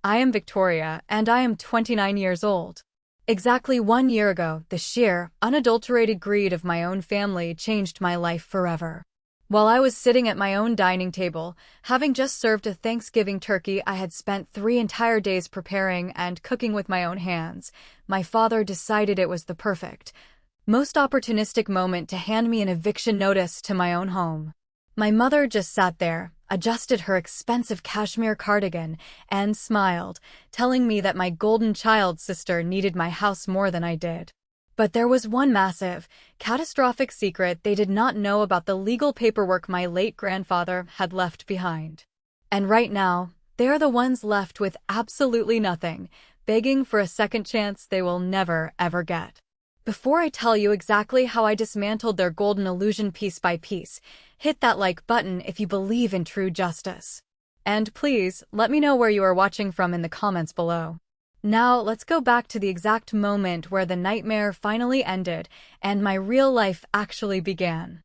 I am Victoria, and I am 29 years old. Exactly 1 year ago, the sheer, unadulterated greed of my own family changed my life forever. While I was sitting at my own dining table, having just served a Thanksgiving turkey I had spent 3 entire days preparing and cooking with my own hands, my father decided it was the perfect, most opportunistic moment to hand me an eviction notice to my own home. My mother just sat there, adjusted her expensive cashmere cardigan, and smiled, telling me that my golden child sister needed my house more than I did. But there was one massive, catastrophic secret they did not know about the legal paperwork my late grandfather had left behind. And right now, they are the ones left with absolutely nothing, begging for a second chance they will never, ever get. Before I tell you exactly how I dismantled their golden illusion piece by piece, hit that like button if you believe in true justice. And please, let me know where you are watching from in the comments below. Now, let's go back to the exact moment where the nightmare finally ended and my real life actually began.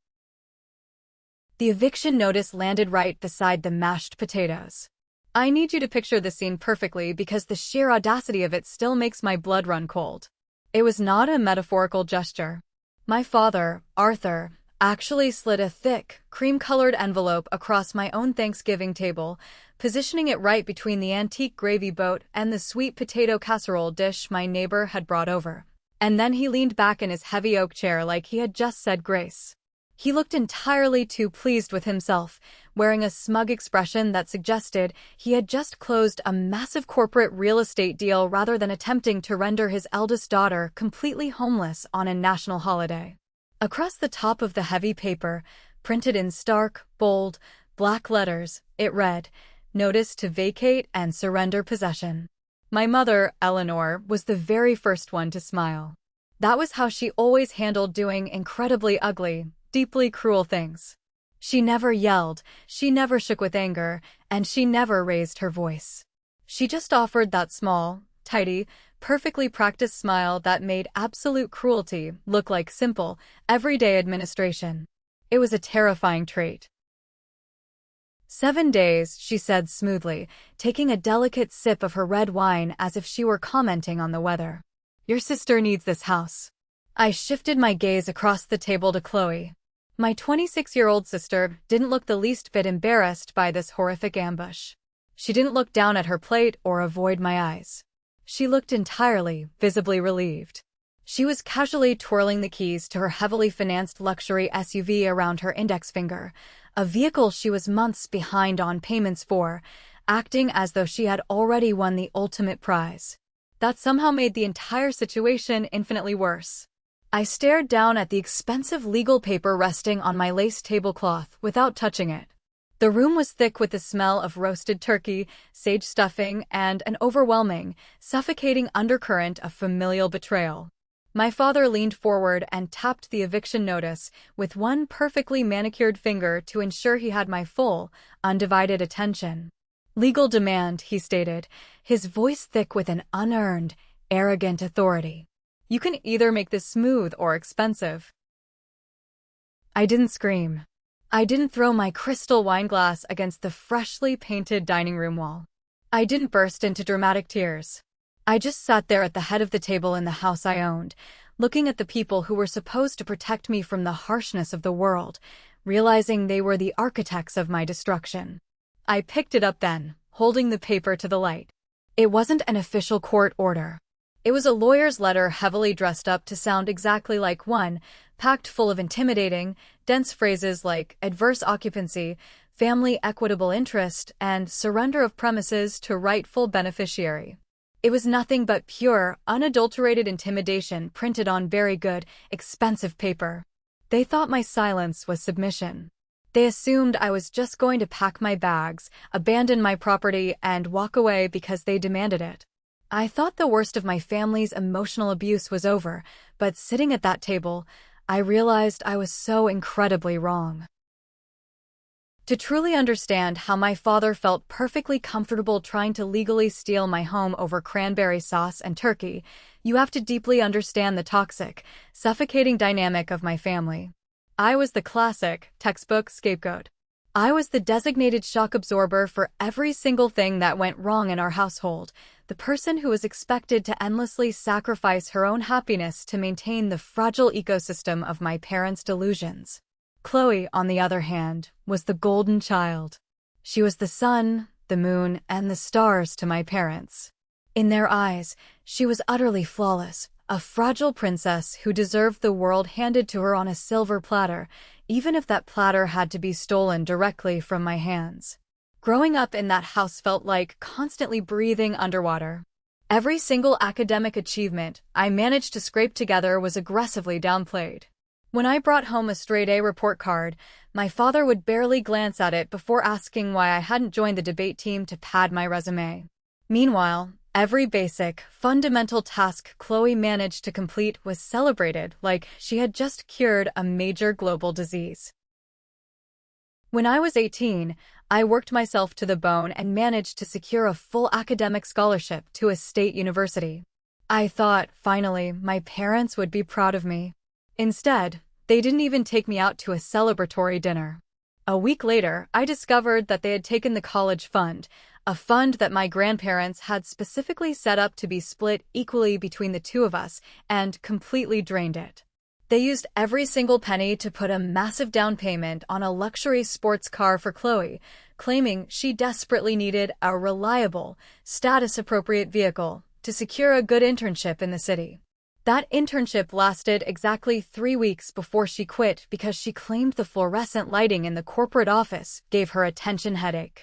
The eviction notice landed right beside the mashed potatoes. I need you to picture the scene perfectly because the sheer audacity of it still makes my blood run cold. It was not a metaphorical gesture. My father, Arthur, actually slid a thick, cream-colored envelope across my own Thanksgiving table, positioning it right between the antique gravy boat and the sweet potato casserole dish my neighbor had brought over. And then he leaned back in his heavy oak chair like he had just said grace. He looked entirely too pleased with himself, wearing a smug expression that suggested he had just closed a massive corporate real estate deal rather than attempting to render his eldest daughter completely homeless on a national holiday. Across the top of the heavy paper, printed in stark, bold, black letters, it read, "Notice to vacate and surrender possession." My mother, Eleanor, was the very first one to smile. That was how she always handled doing incredibly ugly, deeply cruel things. She never yelled, she never shook with anger, and she never raised her voice. She just offered that small, tidy, perfectly practiced smile that made absolute cruelty look like simple, everyday administration. It was a terrifying trait. 7 days, she said smoothly, taking a delicate sip of her red wine as if she were commenting on the weather. Your sister needs this house. I shifted my gaze across the table to Chloe. My 26-year-old sister didn't look the least bit embarrassed by this horrific ambush. She didn't look down at her plate or avoid my eyes. She looked entirely, visibly relieved. She was casually twirling the keys to her heavily financed luxury SUV around her index finger, a vehicle she was months behind on payments for, acting as though she had already won the ultimate prize. That somehow made the entire situation infinitely worse. I stared down at the expensive legal paper resting on my lace tablecloth without touching it. The room was thick with the smell of roasted turkey, sage stuffing, and an overwhelming, suffocating undercurrent of familial betrayal. My father leaned forward and tapped the eviction notice with one perfectly manicured finger to ensure he had my full, undivided attention. Legal demand, he stated, his voice thick with an unearned, arrogant authority. You can either make this smooth or expensive. I didn't scream. I didn't throw my crystal wine glass against the freshly painted dining room wall. I didn't burst into dramatic tears. I just sat there at the head of the table in the house I owned, looking at the people who were supposed to protect me from the harshness of the world, realizing they were the architects of my destruction. I picked it up then, holding the paper to the light. It wasn't an official court order. It was a lawyer's letter heavily dressed up to sound exactly like one, packed full of intimidating, dense phrases like adverse occupancy, family equitable interest, and surrender of premises to rightful beneficiary. It was nothing but pure, unadulterated intimidation printed on very good, expensive paper. They thought my silence was submission. They assumed I was just going to pack my bags, abandon my property, and walk away because they demanded it. I thought the worst of my family's emotional abuse was over, but sitting at that table, I realized I was so incredibly wrong. To truly understand how my father felt perfectly comfortable trying to legally steal my home over cranberry sauce and turkey, you have to deeply understand the toxic, suffocating dynamic of my family. I was the classic, textbook scapegoat. I was the designated shock absorber for every single thing that went wrong in our household, the person who was expected to endlessly sacrifice her own happiness to maintain the fragile ecosystem of my parents' delusions. Chloe, on the other hand, was the golden child. She was the sun, the moon, and the stars to my parents. In their eyes, she was utterly flawless, a fragile princess who deserved the world handed to her on a silver platter, even if that platter had to be stolen directly from my hands. Growing up in that house felt like constantly breathing underwater. Every single academic achievement I managed to scrape together was aggressively downplayed. When I brought home a straight-A report card, my father would barely glance at it before asking why I hadn't joined the debate team to pad my resume. Meanwhile, every basic, fundamental task Chloe managed to complete was celebrated like she had just cured a major global disease. When I was 18, I worked myself to the bone and managed to secure a full academic scholarship to a state university. I thought, finally, my parents would be proud of me. Instead, they didn't even take me out to a celebratory dinner. A week later, I discovered that they had taken the college fund, a fund that my grandparents had specifically set up to be split equally between the two of us, and completely drained it. They used every single penny to put a massive down payment on a luxury sports car for Chloe, claiming she desperately needed a reliable, status-appropriate vehicle to secure a good internship in the city. That internship lasted exactly 3 weeks before she quit because she claimed the fluorescent lighting in the corporate office gave her a tension headache.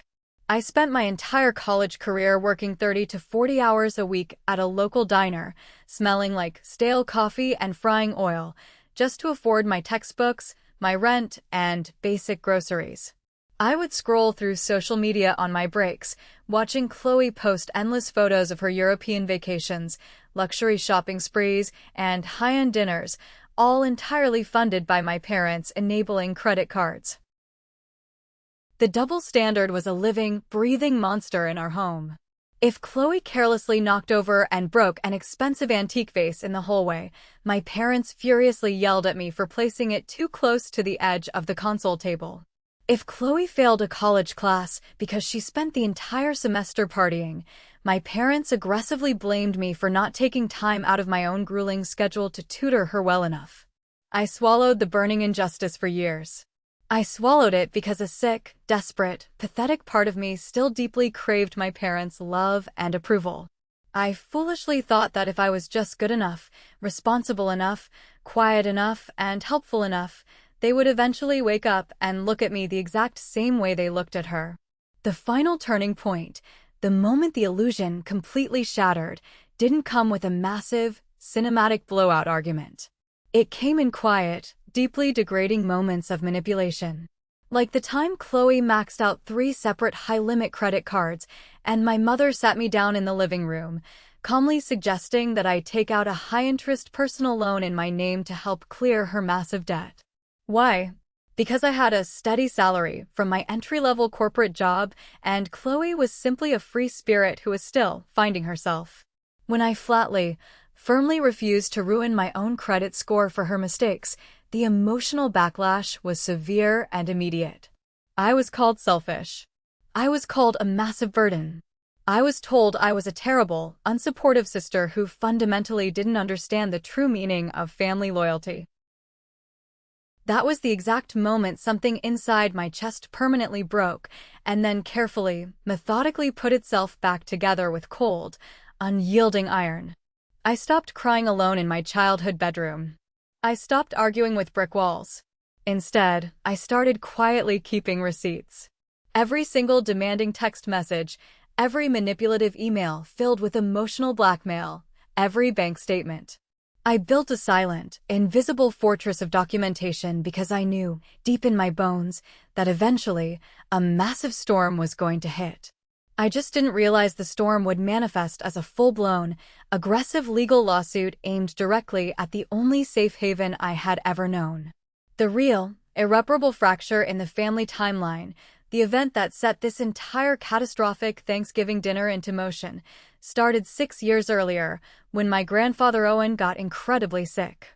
I spent my entire college career working 30 to 40 hours a week at a local diner, smelling like stale coffee and frying oil, just to afford my textbooks, my rent, and basic groceries. I would scroll through social media on my breaks, watching Chloe post endless photos of her European vacations, luxury shopping sprees, and high-end dinners, all entirely funded by my parents' enabling credit cards. The double standard was a living, breathing monster in our home. If Chloe carelessly knocked over and broke an expensive antique vase in the hallway, my parents furiously yelled at me for placing it too close to the edge of the console table. If Chloe failed a college class because she spent the entire semester partying, my parents aggressively blamed me for not taking time out of my own grueling schedule to tutor her well enough. I swallowed the burning injustice for years. I swallowed it because a sick, desperate, pathetic part of me still deeply craved my parents' love and approval. I foolishly thought that if I was just good enough, responsible enough, quiet enough, and helpful enough, they would eventually wake up and look at me the exact same way they looked at her. The final turning point, the moment the illusion completely shattered, didn't come with a massive, cinematic blowout argument. It came in quiet, deeply degrading moments of manipulation. Like the time Chloe maxed out 3 separate high-limit credit cards, and my mother sat me down in the living room, calmly suggesting that I take out a high-interest personal loan in my name to help clear her massive debt. Why? Because I had a steady salary from my entry-level corporate job, and Chloe was simply a free spirit who was still finding herself. When I flatly, firmly refused to ruin my own credit score for her mistakes, the emotional backlash was severe and immediate. I was called selfish. I was called a massive burden. I was told I was a terrible, unsupportive sister who fundamentally didn't understand the true meaning of family loyalty. That was the exact moment something inside my chest permanently broke, and then carefully, methodically put itself back together with cold, unyielding iron. I stopped crying alone in my childhood bedroom. I stopped arguing with brick walls. Instead, I started quietly keeping receipts. Every single demanding text message, every manipulative email filled with emotional blackmail, every bank statement. I built a silent, invisible fortress of documentation because I knew, deep in my bones, that eventually, a massive storm was going to hit. I just didn't realize the storm would manifest as a full-blown, aggressive legal lawsuit aimed directly at the only safe haven I had ever known. The real, irreparable fracture in the family timeline, the event that set this entire catastrophic Thanksgiving dinner into motion, started 6 years earlier, when my grandfather Owen got incredibly sick.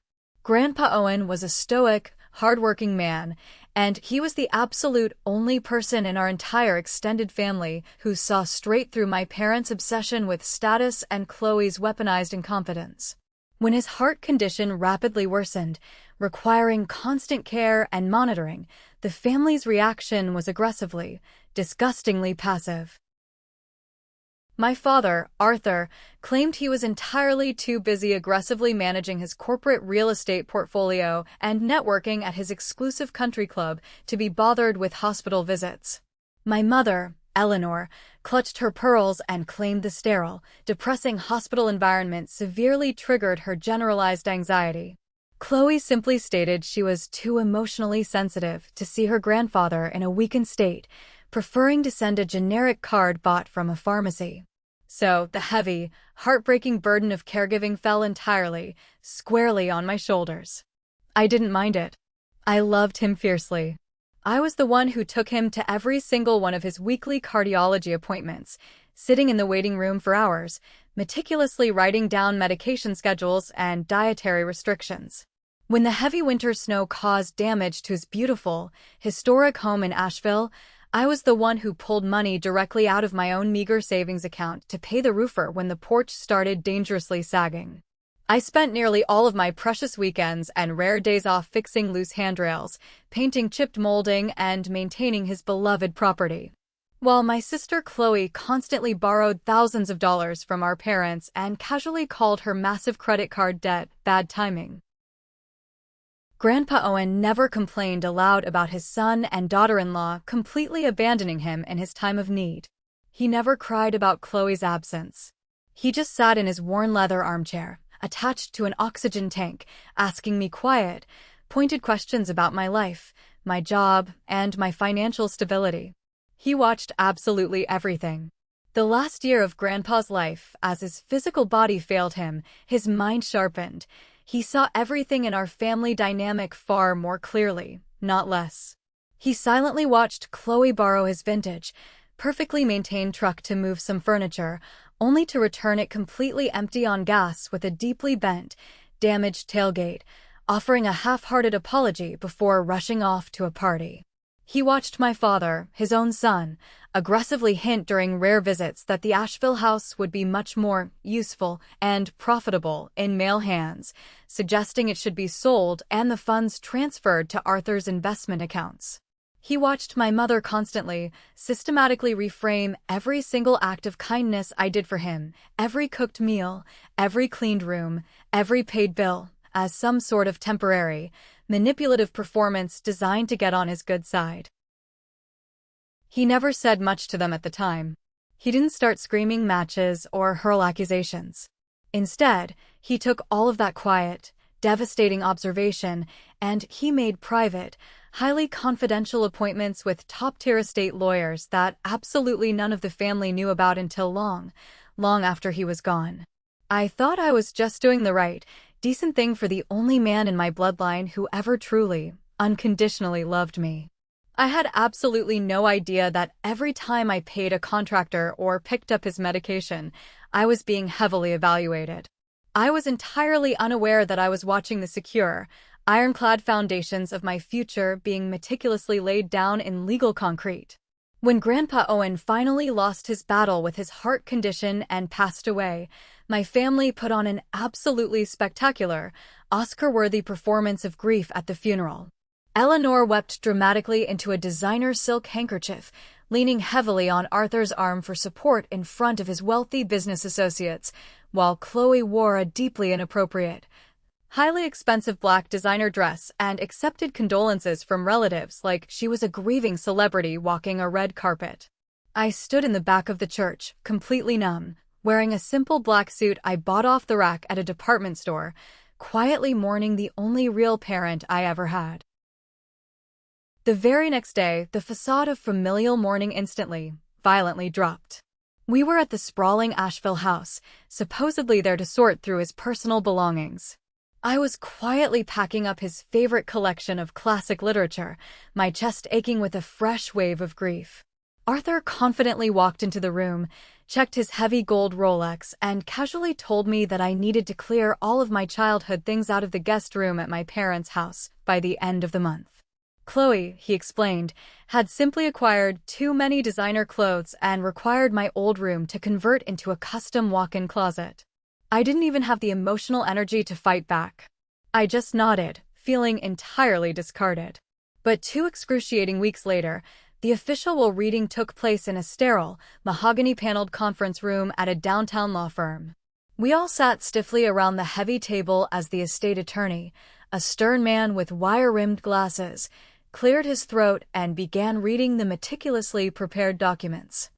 Grandpa Owen was a stoic, hard-working man, And he was the absolute only person in our entire extended family who saw straight through my parents' obsession with status and Chloe's weaponized incompetence. When his heart condition rapidly worsened, requiring constant care and monitoring, the family's reaction was aggressively, disgustingly passive. My father, Arthur, claimed he was entirely too busy aggressively managing his corporate real estate portfolio and networking at his exclusive country club to be bothered with hospital visits. My mother, Eleanor, clutched her pearls and claimed the sterile, depressing hospital environment severely triggered her generalized anxiety. Chloe simply stated she was too emotionally sensitive to see her grandfather in a weakened state, preferring to send a generic card bought from a pharmacy. So, the heavy, heartbreaking burden of caregiving fell entirely, squarely on my shoulders. I didn't mind it. I loved him fiercely. I was the one who took him to every single one of his weekly cardiology appointments, sitting in the waiting room for hours, meticulously writing down medication schedules and dietary restrictions. When the heavy winter snow caused damage to his beautiful, historic home in Asheville, I was the one who pulled money directly out of my own meager savings account to pay the roofer when the porch started dangerously sagging. I spent nearly all of my precious weekends and rare days off fixing loose handrails, painting chipped molding, and maintaining his beloved property. While my sister Chloe constantly borrowed thousands of dollars from our parents and casually called her massive credit card debt bad timing. Grandpa Owen never complained aloud about his son and daughter-in-law completely abandoning him in his time of need. He never cried about Chloe's absence. He just sat in his worn leather armchair, attached to an oxygen tank, asking me quiet, pointed questions about my life, my job, and my financial stability. He watched absolutely everything. The last year of Grandpa's life, as his physical body failed him, his mind sharpened. He saw everything in our family dynamic far more clearly, not less. He silently watched Chloe borrow his vintage, perfectly maintained truck to move some furniture, only to return it completely empty on gas with a deeply bent, damaged tailgate, offering a half-hearted apology before rushing off to a party. He watched my father, his own son, aggressively hint during rare visits that the Asheville house would be much more useful and profitable in male hands, suggesting it should be sold and the funds transferred to Arthur's investment accounts. He watched my mother constantly, systematically reframe every single act of kindness I did for him, every cooked meal, every cleaned room, every paid bill, as some sort of temporary, manipulative performance designed to get on his good side. He never said much to them at the time. He didn't start screaming matches or hurl accusations. Instead, he took all of that quiet, devastating observation, and he made private, highly confidential appointments with top-tier estate lawyers that absolutely none of the family knew about until long after he was gone. I thought I was just doing the right, decent thing for the only man in my bloodline who ever truly, unconditionally loved me. I had absolutely no idea that every time I paid a contractor or picked up his medication, I was being heavily evaluated. I was entirely unaware that I was watching the secure, ironclad foundations of my future being meticulously laid down in legal concrete. When Grandpa Owen finally lost his battle with his heart condition and passed away, my family put on an absolutely spectacular, Oscar-worthy performance of grief at the funeral. Eleanor wept dramatically into a designer silk handkerchief, leaning heavily on Arthur's arm for support in front of his wealthy business associates, while Chloe wore a deeply inappropriate, highly expensive black designer dress and accepted condolences from relatives like she was a grieving celebrity walking a red carpet. I stood in the back of the church, completely numb, wearing a simple black suit I bought off the rack at a department store, quietly mourning the only real parent I ever had. The very next day, the facade of familial mourning instantly, violently dropped. We were at the sprawling Asheville house, supposedly there to sort through his personal belongings. I was quietly packing up his favorite collection of classic literature, my chest aching with a fresh wave of grief. Arthur confidently walked into the room, checked his heavy gold Rolex, and casually told me that I needed to clear all of my childhood things out of the guest room at my parents' house by the end of the month. Chloe, he explained, had simply acquired too many designer clothes and required my old room to convert into a custom walk-in closet. I didn't even have the emotional energy to fight back. I just nodded, feeling entirely discarded. But 2 excruciating weeks later, the official will reading took place in a sterile, mahogany-paneled conference room at a downtown law firm. We all sat stiffly around the heavy table as the estate attorney, a stern man with wire-rimmed glasses, cleared his throat and began reading the meticulously prepared documents.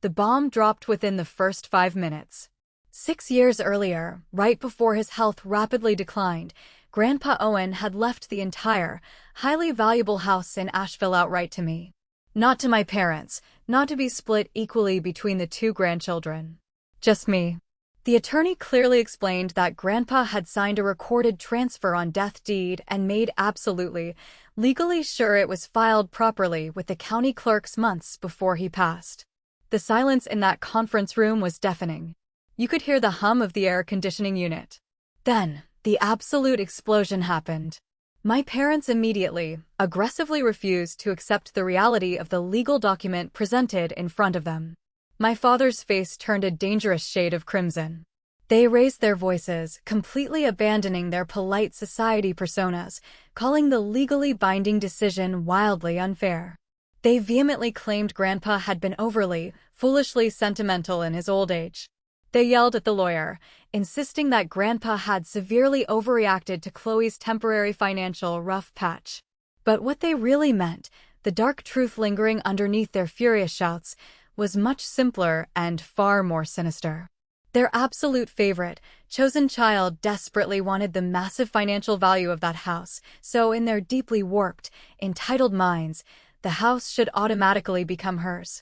The bomb dropped within the first 5 minutes. 6 years earlier, right before his health rapidly declined, Grandpa Owen had left the entire, highly valuable house in Asheville outright to me. Not to my parents, not to be split equally between the 2 grandchildren. Just me. The attorney clearly explained that Grandpa had signed a recorded transfer on death deed and made absolutely, legally sure it was filed properly with the county clerks months before he passed. The silence in that conference room was deafening. You could hear the hum of the air conditioning unit. Then, the absolute explosion happened. My parents immediately, aggressively refused to accept the reality of the legal document presented in front of them. My father's face turned a dangerous shade of crimson. They raised their voices, completely abandoning their polite society personas, calling the legally binding decision wildly unfair. They vehemently claimed Grandpa had been overly, foolishly sentimental in his old age. They yelled at the lawyer, insisting that Grandpa had severely overreacted to Chloe's temporary financial rough patch. But what they really meant, the dark truth lingering underneath their furious shouts, was much simpler and far more sinister. Their absolute favorite, chosen child desperately wanted the massive financial value of that house, so in their deeply warped, entitled minds, the house should automatically become hers.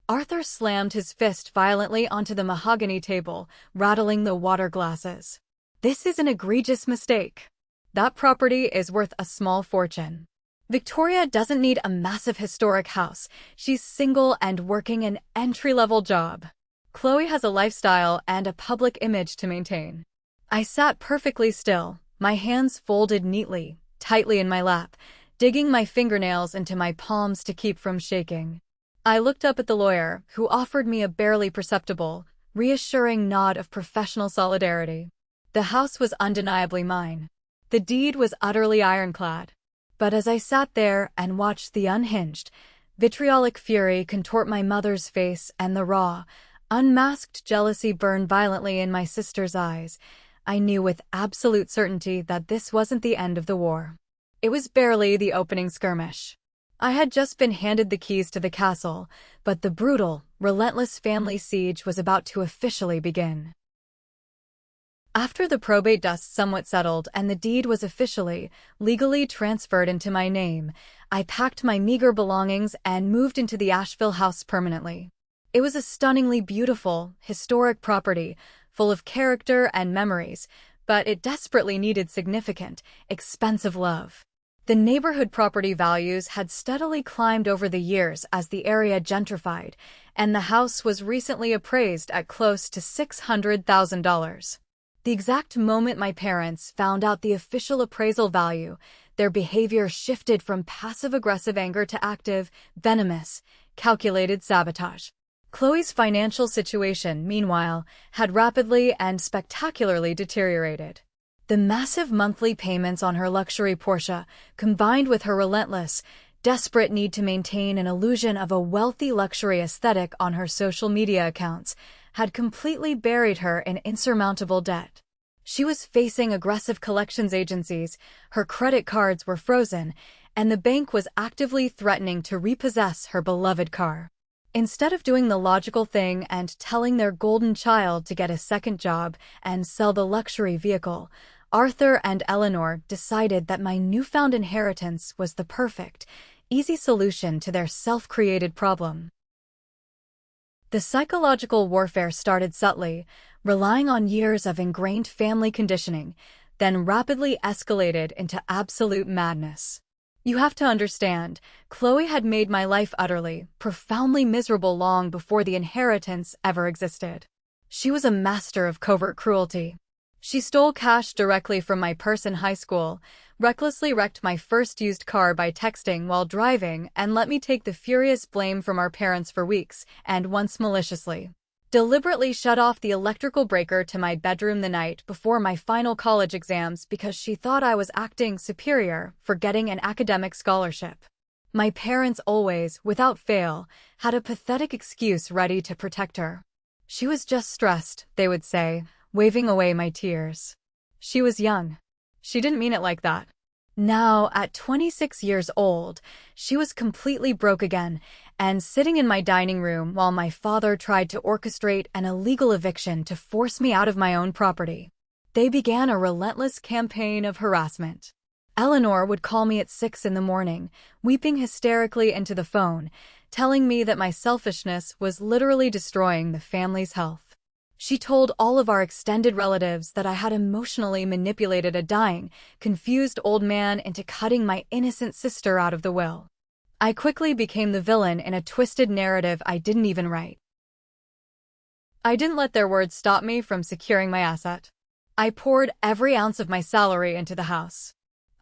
Arthur slammed his fist violently onto the mahogany table, rattling the water glasses. This is an egregious mistake. That property is worth a small fortune. Victoria doesn't need a massive historic house. She's single and working an entry-level job. Chloe has a lifestyle and a public image to maintain. I sat perfectly still, my hands folded neatly, tightly in my lap, digging my fingernails into my palms to keep from shaking. I looked up at the lawyer, who offered me a barely perceptible, reassuring nod of professional solidarity. The house was undeniably mine. The deed was utterly ironclad. But as I sat there and watched the unhinged, vitriolic fury contort my mother's face and the raw, unmasked jealousy burn violently in my sister's eyes, I knew with absolute certainty that this wasn't the end of the war. It was barely the opening skirmish. I had just been handed the keys to the castle, but the brutal, relentless family siege was about to officially begin. After the probate dust somewhat settled and the deed was officially, legally transferred into my name, I packed my meager belongings and moved into the Asheville house permanently. It was a stunningly beautiful, historic property, full of character and memories, but it desperately needed significant, expensive love. The neighborhood property values had steadily climbed over the years as the area gentrified, and the house was recently appraised at close to $600,000. The exact moment my parents found out the official appraisal value, their behavior shifted from passive-aggressive anger to active, venomous, calculated sabotage. Chloe's financial situation, meanwhile, had rapidly and spectacularly deteriorated. The massive monthly payments on her luxury Porsche, combined with her relentless, desperate need to maintain an illusion of a wealthy luxury aesthetic on her social media accounts, had completely buried her in insurmountable debt. She was facing aggressive collections agencies, her credit cards were frozen, and the bank was actively threatening to repossess her beloved car. Instead of doing the logical thing and telling their golden child to get a second job and sell the luxury vehicle, Arthur and Eleanor decided that my newfound inheritance was the perfect, easy solution to their self-created problem. The psychological warfare started subtly, relying on years of ingrained family conditioning, then rapidly escalated into absolute madness. You have to understand, Chloe had made my life utterly, profoundly miserable long before the inheritance ever existed. She was a master of covert cruelty. She stole cash directly from my purse in high school, recklessly wrecked my first used car by texting while driving, and let me take the furious blame from our parents for weeks, and once maliciously deliberately shut off the electrical breaker to my bedroom the night before my final college exams because she thought I was acting superior for getting an academic scholarship. My parents always, without fail, had a pathetic excuse ready to protect her. She was just stressed, they would say, waving away my tears. She was young. She didn't mean it like that. Now, at 26 years old, she was completely broke again and sitting in my dining room while my father tried to orchestrate an illegal eviction to force me out of my own property. They began a relentless campaign of harassment. Eleanor would call me at 6 in the morning, weeping hysterically into the phone, telling me that my selfishness was literally destroying the family's health. She told all of our extended relatives that I had emotionally manipulated a dying, confused old man into cutting my innocent sister out of the will. I quickly became the villain in a twisted narrative I didn't even write. I didn't let their words stop me from securing my asset. I poured every ounce of my salary into the house.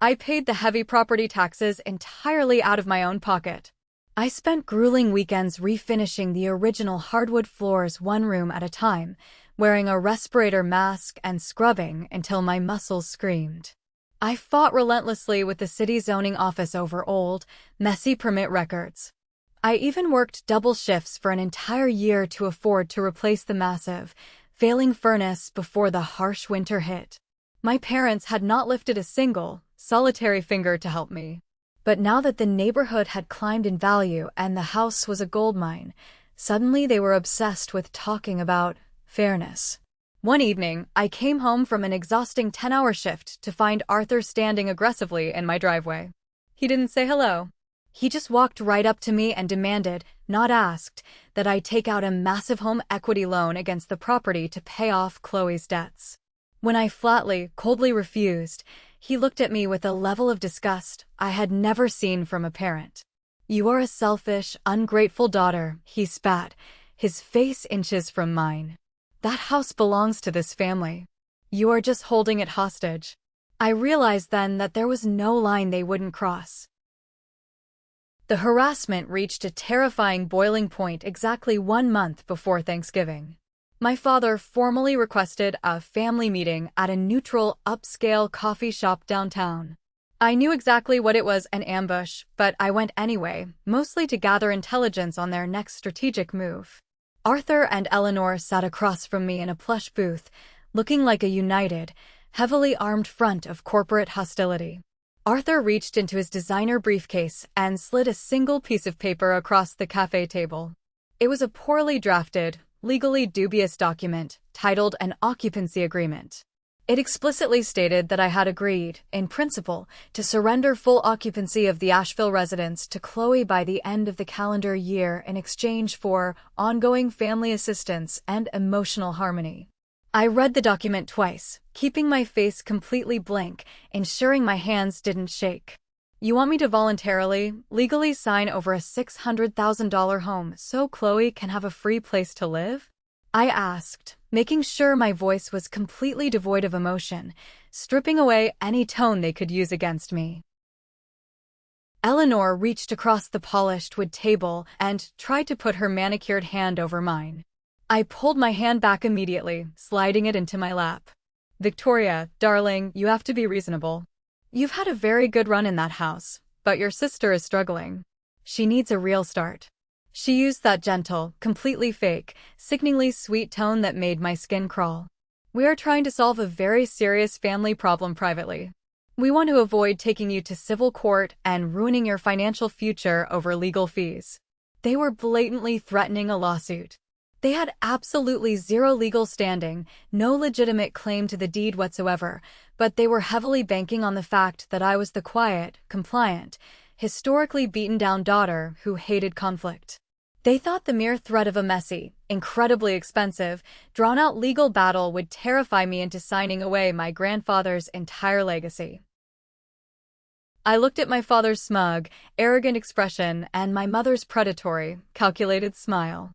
I paid the heavy property taxes entirely out of my own pocket. I spent grueling weekends refinishing the original hardwood floors one room at a time, wearing a respirator mask and scrubbing until my muscles screamed. I fought relentlessly with the city zoning office over old, messy permit records. I even worked double shifts for an entire year to afford to replace the massive, failing furnace before the harsh winter hit. My parents had not lifted a single, solitary finger to help me. But now that the neighborhood had climbed in value and the house was a goldmine, suddenly they were obsessed with talking about fairness. One evening, I came home from an exhausting 10-hour shift to find Arthur standing aggressively in my driveway. He didn't say hello. He just walked right up to me and demanded, not asked, that I take out a massive home equity loan against the property to pay off Chloe's debts. When I flatly, coldly refused, he looked at me with a level of disgust I had never seen from a parent. "You are a selfish, ungrateful daughter," he spat, his face inches from mine. "That house belongs to this family. You are just holding it hostage." I realized then that there was no line they wouldn't cross. The harassment reached a terrifying boiling point exactly 1 month before Thanksgiving. My father formally requested a family meeting at a neutral, upscale coffee shop downtown. I knew exactly what it was, an ambush, but I went anyway, mostly to gather intelligence on their next strategic move. Arthur and Eleanor sat across from me in a plush booth, looking like a united, heavily armed front of corporate hostility. Arthur reached into his designer briefcase and slid a single piece of paper across the cafe table. It was a poorly drafted, legally dubious document titled an occupancy agreement. It explicitly stated that I had agreed, in principle, to surrender full occupancy of the Asheville residence to Chloe by the end of the calendar year in exchange for ongoing family assistance and emotional harmony. I read the document twice, keeping my face completely blank, ensuring my hands didn't shake. "You want me to voluntarily, legally sign over a $600,000 home so Chloe can have a free place to live?" I asked, making sure my voice was completely devoid of emotion, stripping away any tone they could use against me. Eleanor reached across the polished wood table and tried to put her manicured hand over mine. I pulled my hand back immediately, sliding it into my lap. "Victoria, darling, you have to be reasonable. You've had a very good run in that house, but your sister is struggling. She needs a real start." She used that gentle, completely fake, sickeningly sweet tone that made my skin crawl. "We are trying to solve a very serious family problem privately. We want to avoid taking you to civil court and ruining your financial future over legal fees." They were blatantly threatening a lawsuit. They had absolutely zero legal standing, no legitimate claim to the deed whatsoever, but they were heavily banking on the fact that I was the quiet, compliant, historically beaten-down daughter who hated conflict. They thought the mere threat of a messy, incredibly expensive, drawn-out legal battle would terrify me into signing away my grandfather's entire legacy. I looked at my father's smug, arrogant expression and my mother's predatory, calculated smile.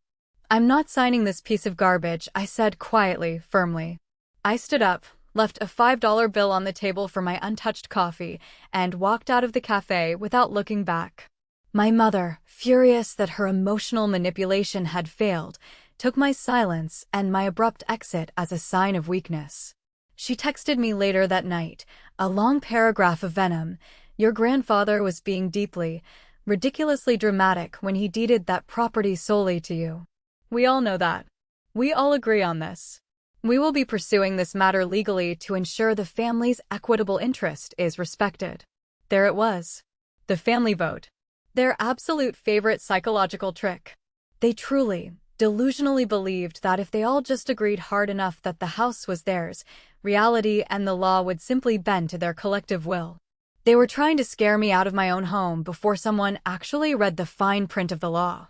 "I'm not signing this piece of garbage," I said quietly, firmly. I stood up, left a $5 bill on the table for my untouched coffee, and walked out of the cafe without looking back. My mother, furious that her emotional manipulation had failed, took my silence and my abrupt exit as a sign of weakness. She texted me later that night, a long paragraph of venom. Your grandfather was being deeply, ridiculously dramatic when he deeded that property solely to you. We all know that. We all agree on this. We will be pursuing this matter legally to ensure the family's equitable interest is respected. There it was. The family vote. Their absolute favorite psychological trick. They truly, delusionally believed that if they all just agreed hard enough that the house was theirs, reality and the law would simply bend to their collective will. They were trying to scare me out of my own home before someone actually read the fine print of the law.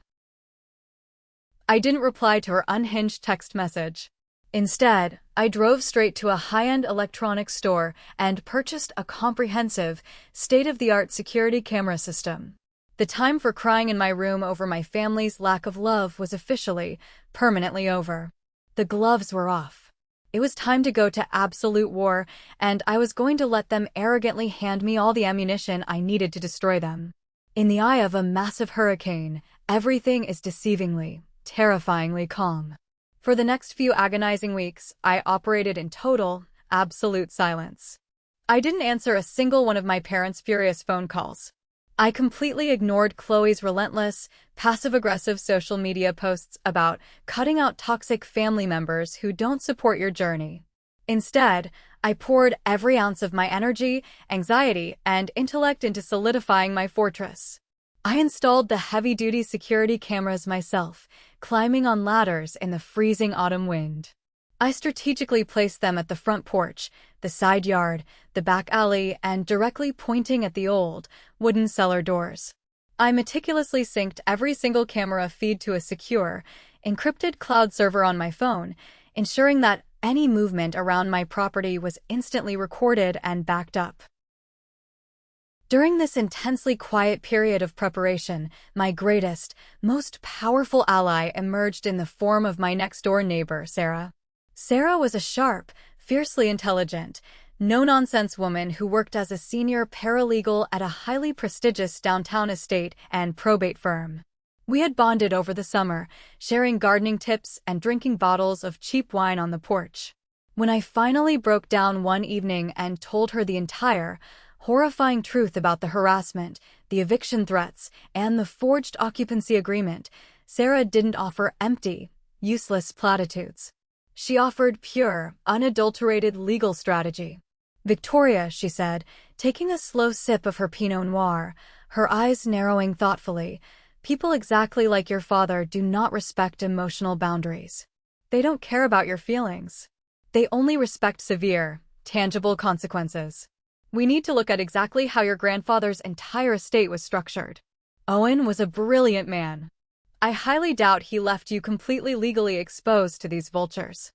I didn't reply to her unhinged text message. Instead, I drove straight to a high-end electronics store and purchased a comprehensive, state-of-the-art security camera system. The time for crying in my room over my family's lack of love was officially, permanently over. The gloves were off. It was time to go to absolute war, and I was going to let them arrogantly hand me all the ammunition I needed to destroy them. In the eye of a massive hurricane, everything is deceivingly, terrifyingly calm. For the next few agonizing weeks, I operated in total, absolute silence. I didn't answer a single one of my parents' furious phone calls. I completely ignored Chloe's relentless, passive-aggressive social media posts about cutting out toxic family members who don't support your journey. Instead, I poured every ounce of my energy, anxiety, and intellect into solidifying my fortress. I installed the heavy-duty security cameras myself, climbing on ladders in the freezing autumn wind. I strategically placed them at the front porch, the side yard, the back alley, and directly pointing at the old, wooden cellar doors. I meticulously synced every single camera feed to a secure, encrypted cloud server on my phone, ensuring that any movement around my property was instantly recorded and backed up. During this intensely quiet period of preparation, my greatest, most powerful ally emerged in the form of my next-door neighbor, Sarah. Sarah was a sharp, fiercely intelligent, no-nonsense woman who worked as a senior paralegal at a highly prestigious downtown estate and probate firm. We had bonded over the summer, sharing gardening tips and drinking bottles of cheap wine on the porch. When I finally broke down one evening and told her the entire, horrifying truth about the harassment, the eviction threats, and the forged occupancy agreement, Sarah didn't offer empty, useless platitudes. She offered pure, unadulterated legal strategy. Victoria, she said, taking a slow sip of her Pinot Noir, her eyes narrowing thoughtfully, people exactly like your father do not respect emotional boundaries. They don't care about your feelings. They only respect severe, tangible consequences. We need to look at exactly how your grandfather's entire estate was structured. Owen was a brilliant man. I highly doubt he left you completely legally exposed to these vultures.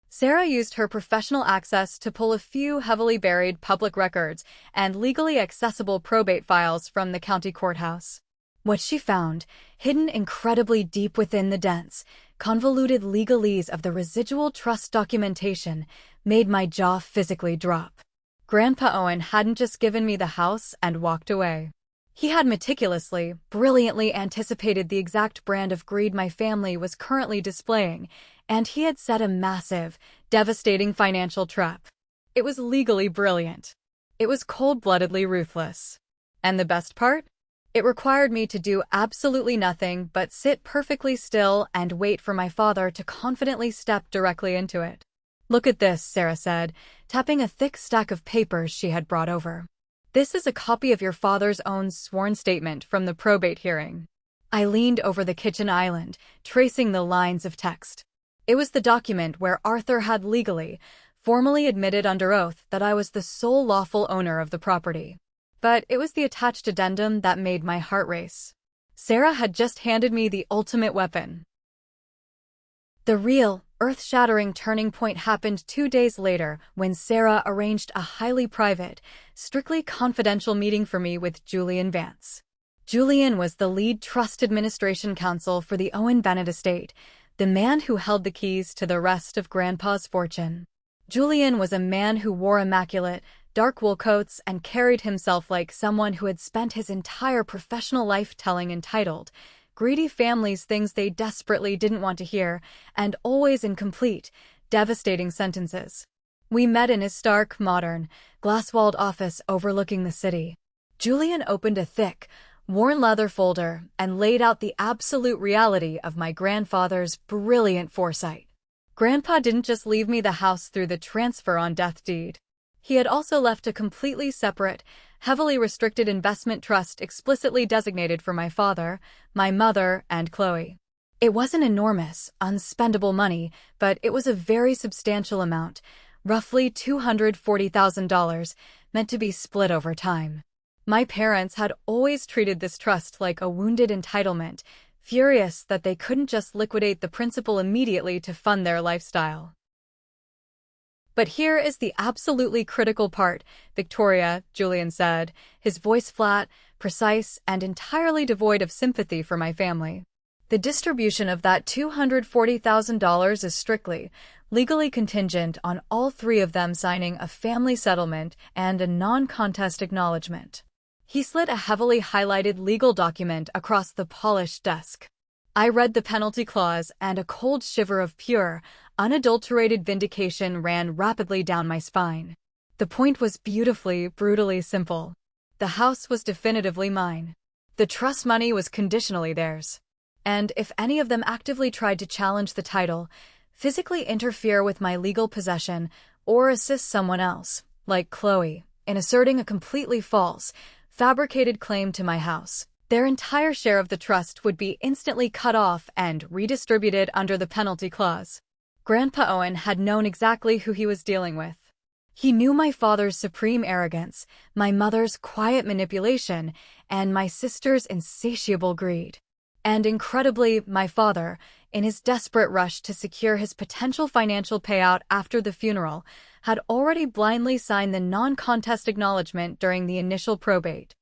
Sarah used her professional access to pull a few heavily buried public records and legally accessible probate files from the county courthouse. What she found, hidden incredibly deep within the dense, convoluted legalese of the residual trust documentation, made my jaw physically drop. Grandpa Owen hadn't just given me the house and walked away. He had meticulously, brilliantly anticipated the exact brand of greed my family was currently displaying, and he had set a massive, devastating financial trap. It was legally brilliant. It was cold-bloodedly ruthless. And the best part? It required me to do absolutely nothing but sit perfectly still and wait for my father to confidently step directly into it. Look at this, Sarah said, tapping a thick stack of papers she had brought over. This is a copy of your father's own sworn statement from the probate hearing. I leaned over the kitchen island, tracing the lines of text. It was the document where Arthur had legally, formally admitted under oath that I was the sole lawful owner of the property. But it was the attached addendum that made my heart race. Sarah had just handed me the ultimate weapon. The real, earth-shattering turning point happened 2 days later when Sarah arranged a highly private, strictly confidential meeting for me with Julian Vance. Julian was the lead trust administration counsel for the Owen Bennett estate, the man who held the keys to the rest of Grandpa's fortune. Julian was a man who wore immaculate, dark wool coats and carried himself like someone who had spent his entire professional life telling entitled, greedy families things they desperately didn't want to hear, and always incomplete, devastating sentences. We met in his stark, modern, glass-walled office overlooking the city. Julian opened a thick, worn leather folder and laid out the absolute reality of my grandfather's brilliant foresight. Grandpa didn't just leave me the house through the transfer on death deed. He had also left a completely separate, heavily restricted investment trust explicitly designated for my father, my mother, and Chloe. It wasn't enormous, unspendable money, but it was a very substantial amount, roughly $240,000, meant to be split over time. My parents had always treated this trust like a wounded entitlement, furious that they couldn't just liquidate the principal immediately to fund their lifestyle. But here is the absolutely critical part, Victoria, Julian said, his voice flat, precise, and entirely devoid of sympathy for my family. The distribution of that $240,000 is strictly, legally contingent on all three of them signing a family settlement and a non-contest acknowledgement. He slid a heavily highlighted legal document across the polished desk. I read the penalty clause, and a cold shiver of pure, unadulterated vindication ran rapidly down my spine. The point was beautifully, brutally simple. The house was definitively mine. The trust money was conditionally theirs. And if any of them actively tried to challenge the title, physically interfere with my legal possession, or assist someone else, like Chloe, in asserting a completely false, fabricated claim to my house, their entire share of the trust would be instantly cut off and redistributed under the penalty clause. Grandpa Owen had known exactly who he was dealing with. He knew my father's supreme arrogance, my mother's quiet manipulation, and my sister's insatiable greed. And incredibly, my father, in his desperate rush to secure his potential financial payout after the funeral, had already blindly signed the non-contest acknowledgement during the initial probate.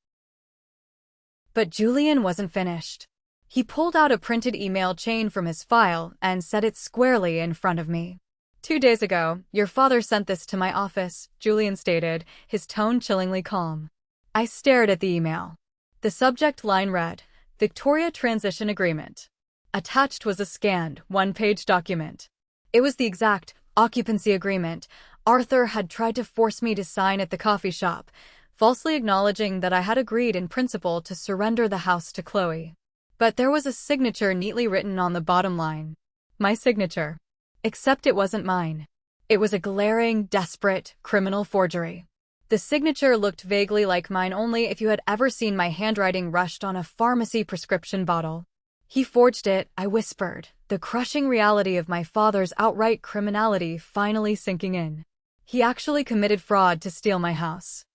But Julian wasn't finished. He pulled out a printed email chain from his file and set it squarely in front of me. 2 days ago, your father sent this to my office, Julian stated, his tone chillingly calm. I stared at the email. The subject line read, Victoria Transition Agreement. Attached was a scanned, one-page document. It was the exact occupancy agreement Arthur had tried to force me to sign at the coffee shop, falsely acknowledging that I had agreed in principle to surrender the house to Chloe. But there was a signature neatly written on the bottom line. My signature. Except it wasn't mine. It was a glaring, desperate, criminal forgery. The signature looked vaguely like mine only if you had ever seen my handwriting rushed on a pharmacy prescription bottle. He forged it, I whispered, the crushing reality of my father's outright criminality finally sinking in. He actually committed fraud to steal my house.